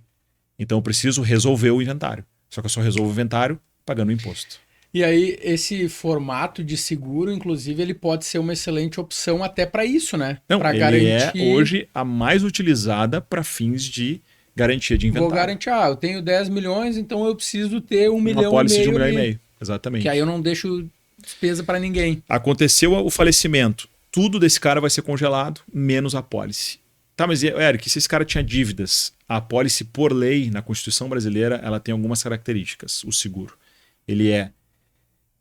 Então eu preciso resolver o inventário. Só que eu só resolvo o inventário pagando o imposto. E aí, esse formato de seguro, inclusive, ele pode ser uma excelente opção até para isso, né? Não, para ele garantir... é hoje a mais utilizada para fins de garantia de inventário. Vou garantir, eu tenho 10 milhões, então eu preciso ter 1,5 milhão. Uma apólice de 1,5 ali, milhão. Exatamente. Que aí eu não deixo despesa para ninguém. Aconteceu o falecimento. Tudo desse cara vai ser congelado, menos a apólice. Tá, mas Eric, se esse cara tinha dívidas, a apólice, por lei, na Constituição brasileira, ela tem algumas características, o seguro. Ele é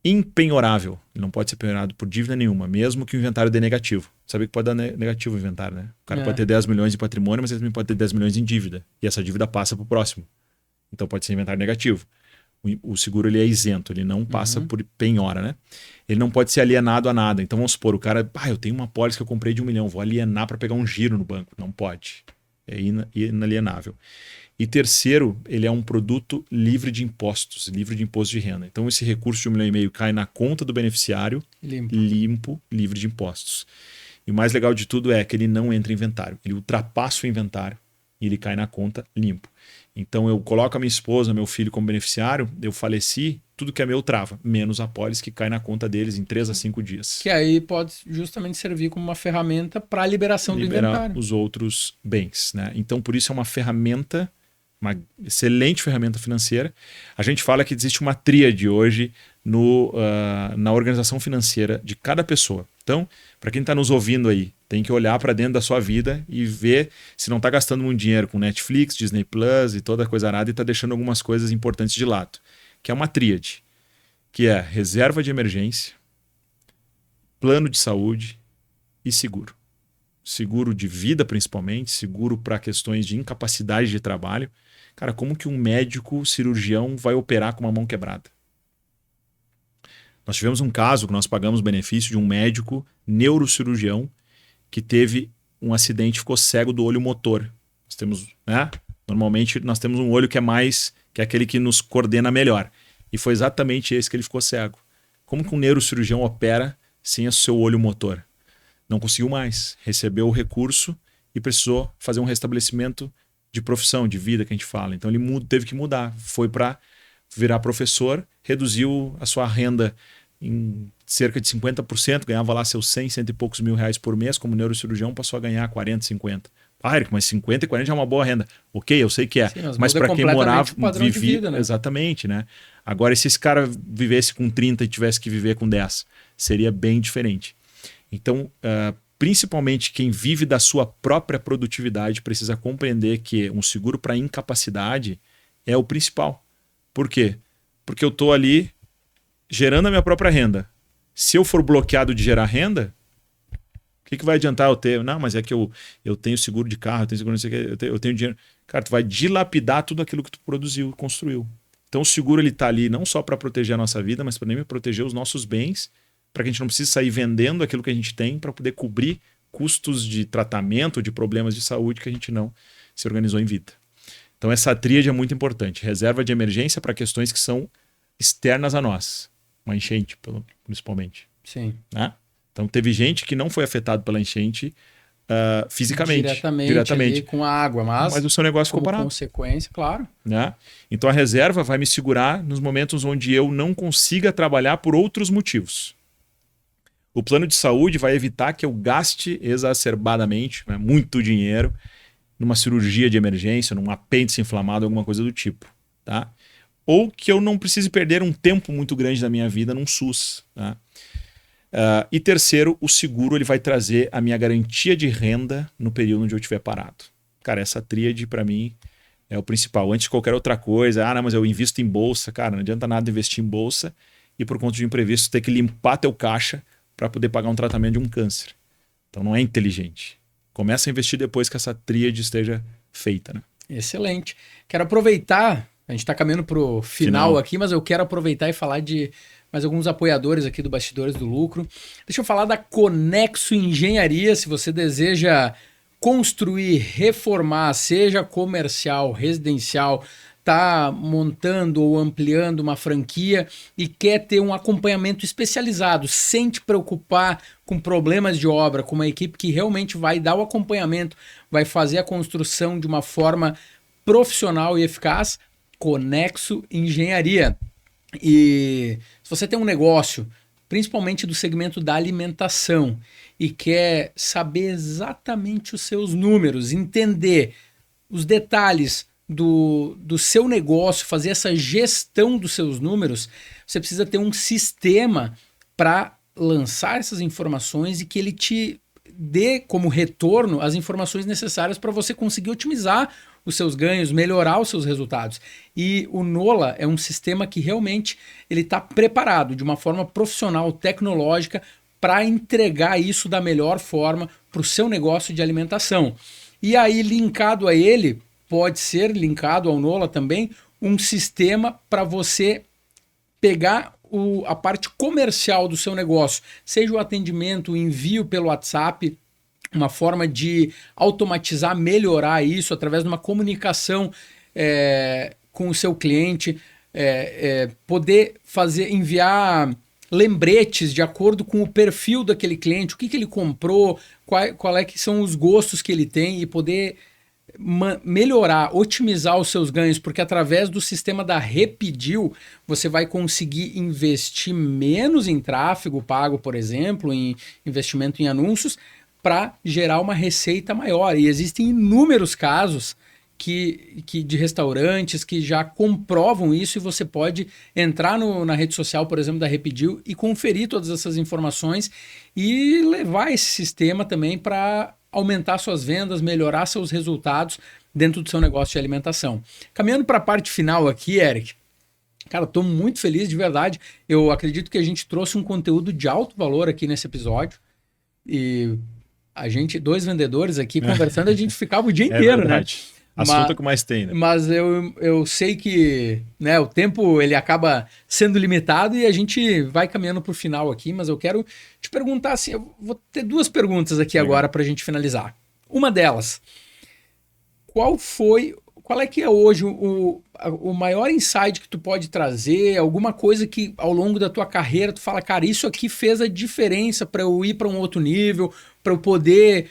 impenhorável. Ele não pode ser penhorado por dívida nenhuma, mesmo que o inventário dê negativo. Sabe que pode dar negativo o inventário, né? O cara pode ter 10 milhões de patrimônio, mas ele também pode ter 10 milhões em dívida. E essa dívida passa para o próximo. Então pode ser inventário negativo. O seguro ele é isento, ele não passa por penhora, né? Ele não pode ser alienado a nada. Então vamos supor, o cara, eu tenho uma apólice que eu comprei de 1 milhão, vou alienar para pegar um giro no banco. Não pode. É inalienável. E terceiro, ele é um produto livre de impostos, livre de imposto de renda. Então esse recurso de 1,5 milhão cai na conta do beneficiário, limpo, livre de impostos. E o mais legal de tudo é que ele não entra em inventário. Ele ultrapassa o inventário e ele cai na conta limpo. Então eu coloco a minha esposa, meu filho como beneficiário, eu faleci, tudo que é meu trava, menos a apólice que cai na conta deles em 3 a 5 dias. Que aí pode justamente servir como uma ferramenta para a liberação do inventário. Liberar os outros bens, né? Então por isso é uma ferramenta, uma excelente ferramenta financeira. A gente fala que existe uma tríade hoje na organização financeira de cada pessoa. Então, para quem está nos ouvindo aí, tem que olhar para dentro da sua vida e ver se não está gastando muito dinheiro com Netflix, Disney Plus e toda coisa arada e está deixando algumas coisas importantes de lado. Que é uma tríade, que é reserva de emergência, plano de saúde e seguro. Seguro de vida, principalmente, seguro para questões de incapacidade de trabalho. Cara, como que um médico cirurgião vai operar com uma mão quebrada? Nós tivemos um caso que nós pagamos benefício de um médico neurocirurgião que teve um acidente e ficou cego do olho motor. Nós temos, né? Normalmente nós temos um olho que é aquele que nos coordena melhor. E foi exatamente esse que ele ficou cego. Como que um neurocirurgião opera sem o seu olho motor? Não conseguiu mais. Recebeu o recurso e precisou fazer um restabelecimento de profissão, de vida que a gente fala. Então ele teve que mudar. Foi para virar professor, reduziu a sua renda em cerca de 50%, ganhava lá seus 100 e poucos mil reais por mês, como neurocirurgião passou a ganhar 40, 50. Eric, mas 50 e 40 já é uma boa renda. Ok, eu sei que é. Sim, mas para quem morava, vivia, né? Exatamente, né? Agora, se esse cara vivesse com 30 e tivesse que viver com 10, seria bem diferente. Então, principalmente quem vive da sua própria produtividade precisa compreender que um seguro para incapacidade é o principal. Por quê? Porque eu estou ali gerando a minha própria renda. Se eu for bloqueado de gerar renda, o que vai adiantar eu ter? Não, mas é que eu tenho seguro de carro, eu tenho seguro, não sei o que, eu tenho dinheiro. Cara, tu vai dilapidar tudo aquilo que tu produziu, construiu. Então o seguro ele está ali não só para proteger a nossa vida, mas também para proteger os nossos bens, para que a gente não precise sair vendendo aquilo que a gente tem para poder cobrir custos de tratamento, de problemas de saúde que a gente não se organizou em vida. Então essa tríade é muito importante. Reserva de emergência para questões que são externas a nós. Uma enchente, principalmente. Sim. Né? Então teve gente que não foi afetado pela enchente fisicamente. Diretamente. Com a água, mas o seu negócio ficou parado. Consequência, claro. Né? Então a reserva vai me segurar nos momentos onde eu não consiga trabalhar por outros motivos. O plano de saúde vai evitar que eu gaste exacerbadamente, né, muito dinheiro numa cirurgia de emergência, num apêndice inflamado, alguma coisa do tipo. Tá? Ou que eu não precise perder um tempo muito grande da minha vida num SUS. Tá? E terceiro, o seguro ele vai trazer a minha garantia de renda no período onde eu estiver parado. Cara, essa tríade para mim é o principal. Antes de qualquer outra coisa, não, mas eu invisto em bolsa. Cara, não adianta nada investir em bolsa e por conta de imprevisto ter que limpar teu caixa para poder pagar um tratamento de um câncer. Então não é inteligente. Começa a investir depois que essa tríade esteja feita, né? Excelente. Quero aproveitar, a gente está caminhando para o final aqui, mas eu quero aproveitar e falar de mais alguns apoiadores aqui do Bastidores do Lucro. Deixa eu falar da Conexo Engenharia. Se você deseja construir, reformar, seja comercial, residencial, está montando ou ampliando uma franquia e quer ter um acompanhamento especializado, sem te preocupar com problemas de obra, com uma equipe que realmente vai dar o acompanhamento, vai fazer a construção de uma forma profissional e eficaz, Conexo Engenharia. E se você tem um negócio, principalmente do segmento da alimentação, e quer saber exatamente os seus números, entender os detalhes do seu negócio, fazer essa gestão dos seus números, você precisa ter um sistema para lançar essas informações e que ele te dê como retorno as informações necessárias para você conseguir otimizar os seus ganhos, melhorar os seus resultados. E o Nola é um sistema que realmente ele está preparado de uma forma profissional, tecnológica, para entregar isso da melhor forma para o seu negócio de alimentação. E aí, linkado a ele, pode ser linkado ao Nola também, um sistema para você pegar a parte comercial do seu negócio, seja o atendimento, o envio pelo WhatsApp, uma forma de automatizar, melhorar isso através de uma comunicação com o seu cliente, poder enviar lembretes de acordo com o perfil daquele cliente, o que ele comprou, qual é que são os gostos que ele tem e poder melhorar, otimizar os seus ganhos, porque através do sistema da Repediu, você vai conseguir investir menos em tráfego pago, por exemplo, em investimento em anúncios, para gerar uma receita maior. E existem inúmeros casos de restaurantes que já comprovam isso, e você pode entrar na rede social, por exemplo, da Repediu e conferir todas essas informações e levar esse sistema também para aumentar suas vendas, melhorar seus resultados dentro do seu negócio de alimentação. Caminhando para a parte final aqui, Eric, cara, estou muito feliz de verdade. Eu acredito que a gente trouxe um conteúdo de alto valor aqui nesse episódio e a gente, dois vendedores aqui conversando, a gente ficava o dia inteiro, verdade, né? Assunto é que mais tem, né? Mas eu sei que, né, o tempo ele acaba sendo limitado e a gente vai caminhando para o final aqui, mas eu quero te perguntar assim, eu vou ter duas perguntas aqui agora para a gente finalizar. Uma delas, qual é que é hoje o maior insight que tu pode trazer, alguma coisa que ao longo da tua carreira tu fala, cara, isso aqui fez a diferença para eu ir para um outro nível, para eu poder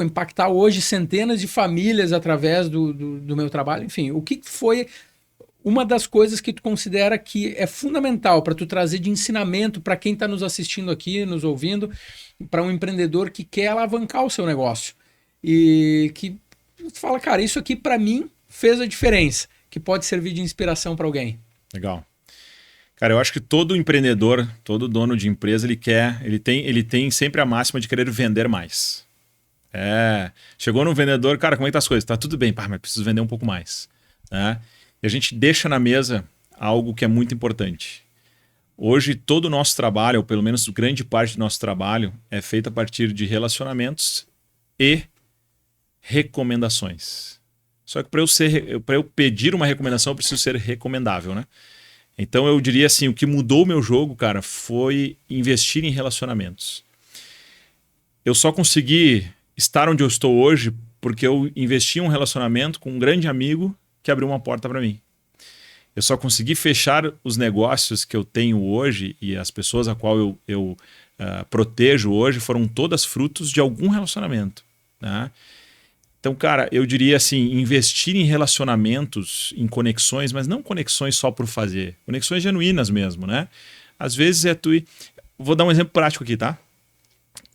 impactar hoje centenas de famílias através do meu trabalho, enfim, o que foi uma das coisas que tu considera que é fundamental para tu trazer de ensinamento para quem está nos assistindo aqui, nos ouvindo, para um empreendedor que quer alavancar o seu negócio e que tu fala, cara, isso aqui para mim fez a diferença, que pode servir de inspiração para alguém. Legal. Cara, eu acho que todo empreendedor, todo dono de empresa, ele tem sempre a máxima de querer vender mais. Chegou no vendedor, cara, como é que tá as coisas? Tá tudo bem, mas preciso vender um pouco mais, né? E a gente deixa na mesa algo que é muito importante. Hoje todo o nosso trabalho, ou pelo menos grande parte do nosso trabalho, é feito a partir de relacionamentos e recomendações. Só que para eu pedir uma recomendação, eu preciso ser recomendável, né? Então eu diria assim, o que mudou o meu jogo, cara, foi investir em relacionamentos. Eu só consegui estar onde eu estou hoje porque eu investi em um relacionamento com um grande amigo que abriu uma porta para mim. Eu só consegui fechar os negócios que eu tenho hoje e as pessoas a qual eu protejo hoje foram todas frutos de algum relacionamento, né? Então, cara, eu diria assim, investir em relacionamentos, em conexões, mas não conexões só por fazer, conexões genuínas mesmo, né? Às vezes Vou dar um exemplo prático aqui, tá?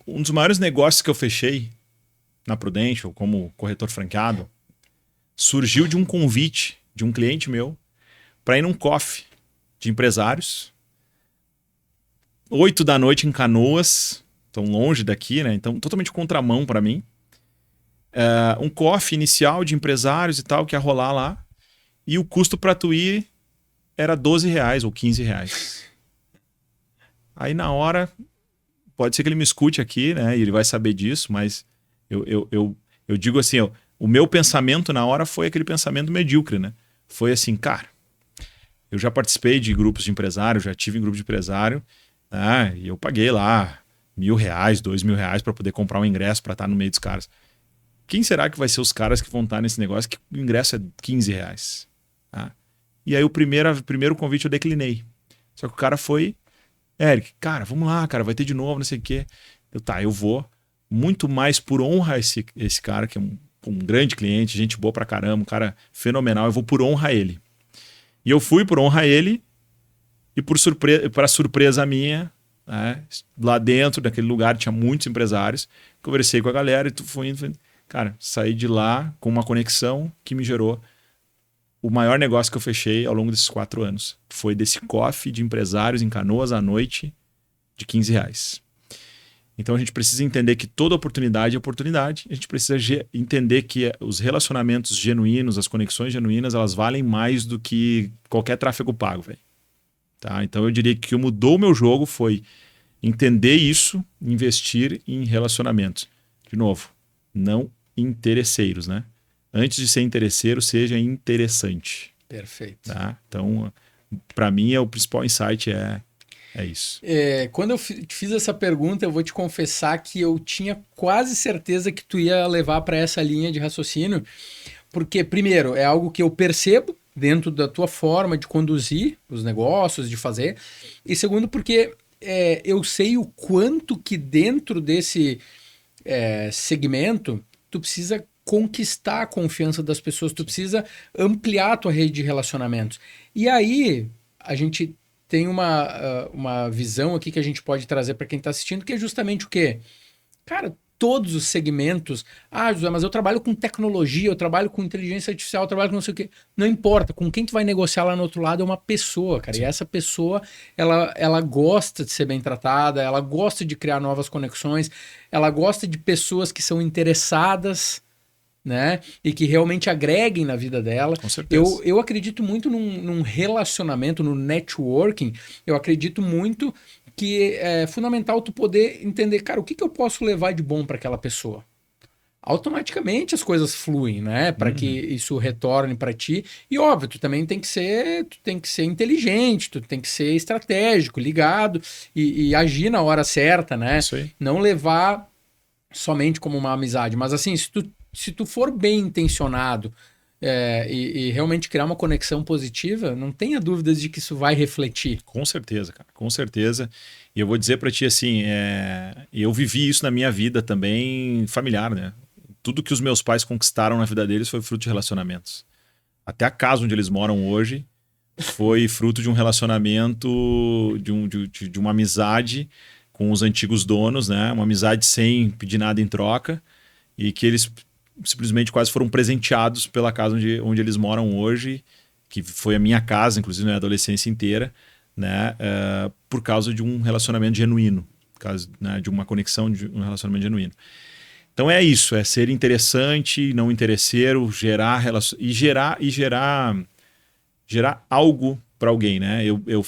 Um dos maiores negócios que eu fechei na Prudential, como corretor franqueado, surgiu de um convite de um cliente meu para ir num coffee de empresários 8 da noite em Canoas, tão longe daqui, né? Então, totalmente contramão para mim. Um coffee inicial de empresários e tal, que ia rolar lá. E o custo para tu ir era R$12 ou R$15. Aí na hora, pode ser que ele me escute aqui, né? E ele vai saber disso, mas eu digo assim, o meu pensamento na hora foi aquele pensamento medíocre, né? Foi assim, cara, eu já participei de grupos de empresário, já tive em grupo de empresário, né? E eu paguei lá R$1.000, R$2.000 para poder comprar um ingresso para estar no meio dos caras. Quem será que vai ser os caras que vão estar nesse negócio que o ingresso é R$15? Tá? E aí o primeiro convite eu declinei. Só que o cara foi, Eric, cara, vamos lá, cara, vai ter de novo, não sei o quê. Eu vou. Muito mais por honra esse cara, que é um grande cliente, gente boa pra caramba, um cara fenomenal, eu vou por honra a ele. E eu fui por honra a ele e para surpresa minha, né, lá dentro daquele lugar tinha muitos empresários, conversei com a galera e fui indo. Cara, saí de lá com uma conexão que me gerou o maior negócio que eu fechei ao longo desses 4 anos. Foi desse coffee de empresários em Canoas à noite de R$15. Então a gente precisa entender que toda oportunidade é oportunidade. A gente precisa entender que os relacionamentos genuínos, as conexões genuínas, elas valem mais do que qualquer tráfego pago, velho. Tá? Então eu diria que o que mudou o meu jogo foi entender isso, investir em relacionamentos. De novo, não interesseiros, né? Antes de ser interesseiro, seja interessante. Perfeito. Tá? Então, para mim, o principal insight é isso. Quando eu te fiz essa pergunta, eu vou te confessar que eu tinha quase certeza que tu ia levar para essa linha de raciocínio, porque, primeiro, é algo que eu percebo dentro da tua forma de conduzir os negócios, de fazer, e segundo, porque eu sei o quanto que dentro desse segmento tu precisa conquistar a confiança das pessoas, tu precisa ampliar a tua rede de relacionamentos. E aí, a gente tem uma visão aqui que a gente pode trazer para quem está assistindo, que é justamente o quê? Cara, todos os segmentos... Ah, José, mas eu trabalho com tecnologia, eu trabalho com inteligência artificial, eu trabalho com não sei o quê. Não importa, com quem tu vai negociar lá no outro lado é uma pessoa, cara. Sim. E essa pessoa, ela gosta de ser bem tratada, ela gosta de criar novas conexões, ela gosta de pessoas que são interessadas, né? E que realmente agreguem na vida dela. Com certeza. Eu acredito muito num relacionamento, no networking. Eu acredito muito que é fundamental tu poder entender, cara, o que eu posso levar de bom para aquela pessoa. Automaticamente as coisas fluem, né? Para que isso retorne para ti. E óbvio, tu também tem que ser inteligente, tu tem que ser estratégico, ligado e agir na hora certa, né? Isso aí. Não levar somente como uma amizade, mas assim, se tu for bem intencionado e realmente criar uma conexão positiva, não tenha dúvidas de que isso vai refletir. Com certeza, cara, com certeza. E eu vou dizer para ti assim, eu vivi isso na minha vida também familiar, né? Tudo que os meus pais conquistaram na vida deles foi fruto de relacionamentos. Até a casa onde eles moram hoje foi fruto de um relacionamento, de uma amizade com os antigos donos, né? Uma amizade sem pedir nada em troca e que eles simplesmente quase foram presenteados pela casa onde eles moram hoje, que foi a minha casa, inclusive, na minha adolescência inteira, né? Por causa de um relacionamento genuíno, por causa, né, de uma conexão, de um relacionamento genuíno. Então é isso, é ser interessante, não interesseiro, gerar algo para alguém, né? Eu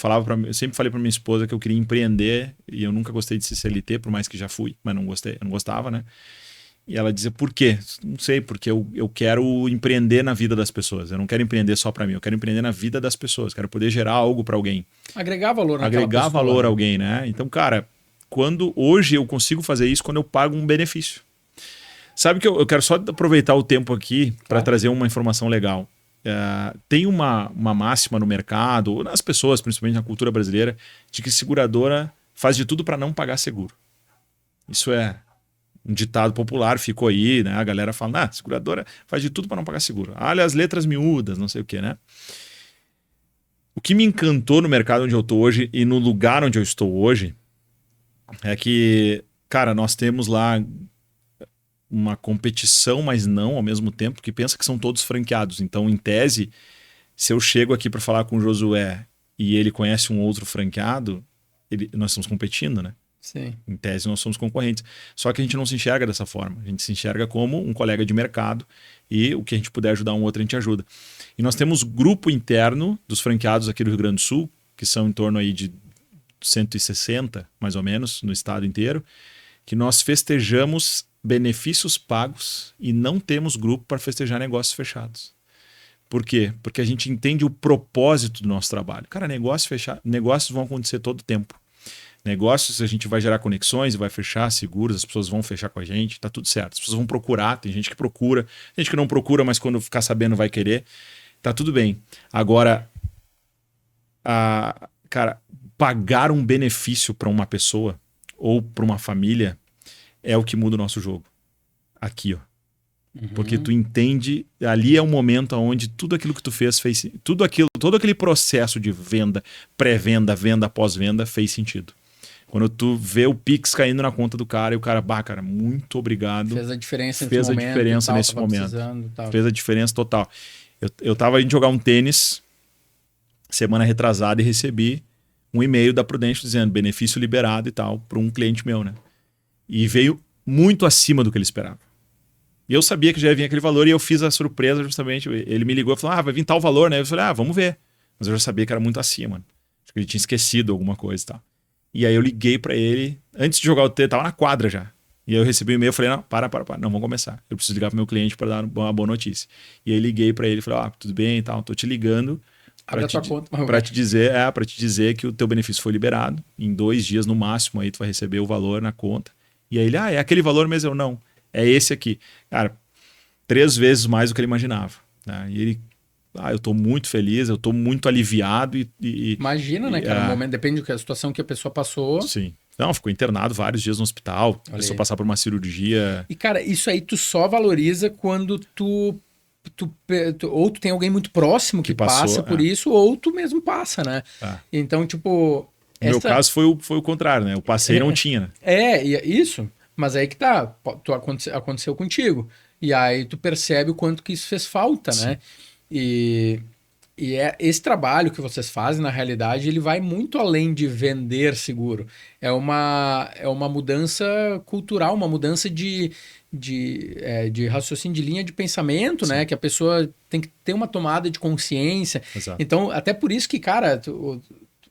sempre falei para minha esposa que eu queria empreender e eu nunca gostei de ser CLT, por mais que já fui, mas não gostava, né? E ela dizia, por quê? Não sei, porque eu quero empreender na vida das pessoas. Eu não quero empreender só para mim, eu quero empreender na vida das pessoas. Quero poder gerar algo para alguém. Agregar valor naquela Agregar pessoa, valor a alguém, né? Então, cara, hoje eu consigo fazer isso quando eu pago um benefício. Sabe que eu quero só aproveitar o tempo aqui para trazer uma informação legal. Tem uma máxima no mercado, ou nas pessoas, principalmente na cultura brasileira, de que seguradora faz de tudo para não pagar seguro. Isso é um ditado popular, ficou aí, né? A galera fala, seguradora faz de tudo para não pagar seguro. Olha as letras miúdas, não sei o quê, né? O que me encantou no mercado onde eu estou hoje e no lugar onde eu estou hoje é que, cara, nós temos lá uma competição, mas não ao mesmo tempo, que pensa que são todos franqueados. Então, em tese, se eu chego aqui para falar com o Josué e ele conhece um outro franqueado, nós estamos competindo, né? Sim. Em tese, nós somos concorrentes. Só que a gente não se enxerga dessa forma. A gente se enxerga como um colega de mercado e o que a gente puder ajudar um outro, a gente ajuda. E nós temos grupo interno dos franqueados aqui do Rio Grande do Sul, que são em torno aí de 160, mais ou menos, no estado inteiro, que nós festejamos benefícios pagos e não temos grupo para festejar negócios fechados. Por quê? Porque a gente entende o propósito do nosso trabalho. Cara, negócios vão acontecer todo o tempo. Negócios, a gente vai gerar conexões, vai fechar seguros, as pessoas vão fechar com a gente, tá tudo certo. As pessoas vão procurar, tem gente que procura, tem gente que não procura, mas quando ficar sabendo vai querer. Tá tudo bem. Agora, cara, pagar um benefício para uma pessoa ou para uma família é o que muda o nosso jogo. Aqui, ó. Porque tu entende, ali é o momento onde tudo aquilo que tu fez, todo aquele processo de venda, pré-venda, venda, pós-venda fez sentido. Quando tu vê o Pix caindo na conta do cara e o cara, cara, muito obrigado. Fez a diferença nesse momento. Fez a diferença total. Eu tava indo jogar um tênis semana retrasada e recebi um e-mail da Prudential dizendo benefício liberado e tal para um cliente meu, né? E veio muito acima do que ele esperava. E eu sabia que já ia vir aquele valor e eu fiz a surpresa justamente. Ele me ligou e falou, vai vir tal valor, né? Eu falei, vamos ver. Mas eu já sabia que era muito acima. Acho que ele tinha esquecido alguma coisa e tal. E aí eu liguei pra ele, antes de jogar o T, tava na quadra já. E aí eu recebi um e-mail e falei, não, para, não, vamos começar. Eu preciso ligar pro meu cliente para dar uma boa notícia. E aí liguei pra ele e falei, tudo bem e tal, tô te ligando para te dizer que o teu benefício foi liberado. Em 2 dias no máximo aí tu vai receber o valor na conta. E aí ele, é aquele valor mesmo? Eu, não, é esse aqui. Cara, 3 vezes mais do que ele imaginava. Né? E ele, eu tô muito feliz, eu tô muito aliviado Imagina, né, cara? No momento, depende da situação que a pessoa passou. Sim. Não, ficou internado vários dias no hospital, começou a passar por uma cirurgia. E, cara, isso aí tu só valoriza quando ou tu tem alguém muito próximo que passa por isso, ou tu mesmo passa, né? Então, tipo... No meu caso foi o contrário, né? Eu passei e não tinha, né? Isso. Mas aí que tá, aconteceu contigo. E aí tu percebe o quanto que isso fez falta, né? E esse trabalho que vocês fazem, na realidade, ele vai muito além de vender seguro. É uma mudança cultural, uma mudança de raciocínio, de linha de pensamento, né? Que a pessoa tem que ter uma tomada de consciência. Exato. Então, até por isso que, cara,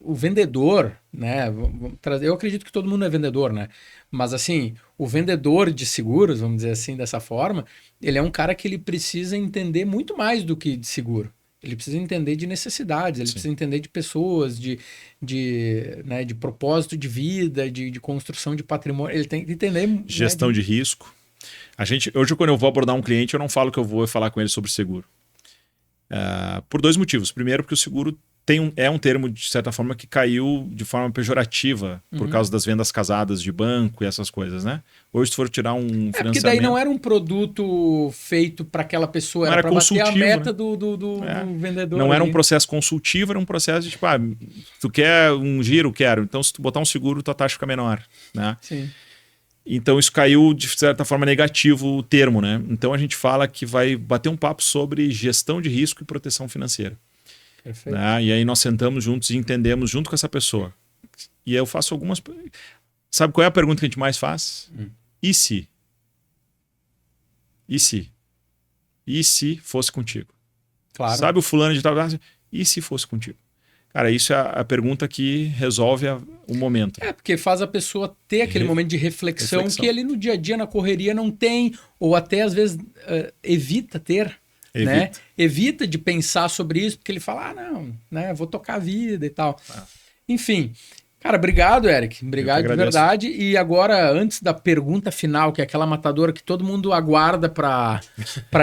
o vendedor, né? Eu acredito que todo mundo é vendedor, né? Mas assim, o vendedor de seguros, vamos dizer assim, dessa forma, ele é um cara que ele precisa entender muito mais do que de seguro. Ele precisa entender de necessidades, ele precisa entender de pessoas, de propósito de vida, de construção de patrimônio. Ele tem que entender... Gestão de risco. Hoje, quando eu vou abordar um cliente, eu não falo que eu vou falar com ele sobre seguro. Por 2 motivos. Primeiro, porque o seguro é um termo, de certa forma, que caiu de forma pejorativa por causa das vendas casadas de banco e essas coisas, né? Hoje, se for tirar um financiamento... Porque daí não era um produto feito para aquela pessoa, era para bater a meta, né? do vendedor. Não era um processo consultivo, era um processo de tipo, tu quer um giro? Quero. Então, se tu botar um seguro, tua taxa fica menor, né? Sim. Então, isso caiu, de certa forma, negativo o termo, né? Então, a gente fala que vai bater um papo sobre gestão de risco e proteção financeira. Perfeito. Né? E aí nós sentamos juntos e entendemos junto com essa pessoa. E eu faço algumas... Sabe qual é a pergunta que a gente mais faz? E se? E se? E se fosse contigo? Claro. Sabe o fulano de tal? E se fosse contigo? Cara, isso é a pergunta que resolve o momento. Porque faz a pessoa ter aquele momento de reflexão que ele no dia a dia, na correria, não tem, ou até às vezes evita ter. Né? Evita de pensar sobre isso, porque ele fala, não, né, vou tocar a vida e tal. Enfim, cara, obrigado, Eric. Obrigado de verdade. E agora, antes da pergunta final, que é aquela matadora que todo mundo aguarda pra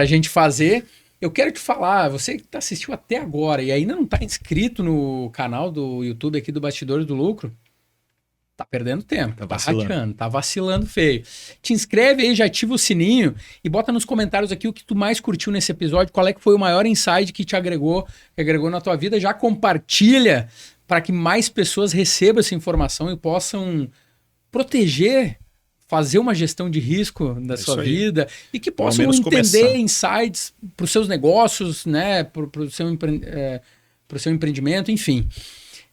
gente fazer, eu quero te falar, você que assistiu até agora e ainda não está inscrito no canal do YouTube aqui do Bastidores do Lucro, tá perdendo tempo, tá rateando, tá vacilando feio. Te inscreve aí, já ativa o sininho e bota nos comentários aqui o que tu mais curtiu nesse episódio, qual é que foi o maior insight que te agregou na tua vida. Já compartilha para que mais pessoas recebam essa informação e possam proteger, fazer uma gestão de risco da sua vida e que possam entender insights para os seus negócios, né, para o seu empreendimento, enfim.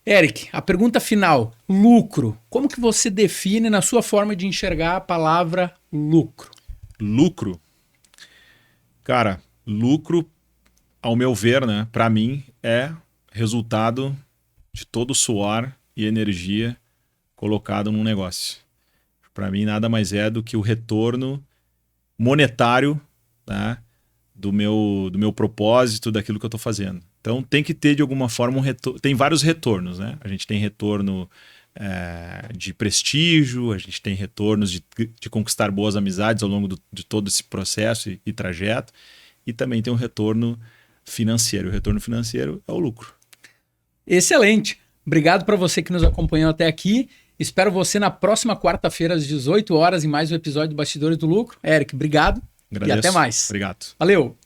Eric, a pergunta final, lucro. Como que você define na sua forma de enxergar a palavra lucro? Lucro. Cara, lucro, ao meu ver, né, para mim, é resultado de todo o suor e energia colocado num negócio. Para mim, nada mais é do que o retorno monetário, né, do meu propósito, daquilo que eu estou fazendo. Então, tem que ter, de alguma forma, um retorno. Tem vários retornos, né? A gente tem retorno de prestígio, a gente tem retornos de conquistar boas amizades ao longo de todo esse processo e trajeto, e também tem um retorno financeiro. O retorno financeiro é o lucro. Excelente. Obrigado para você que nos acompanhou até aqui. Espero você na próxima quarta-feira, às 18 horas, em mais um episódio do Bastidores do Lucro. Eric, obrigado. Agradeço. E até mais. Obrigado. Valeu.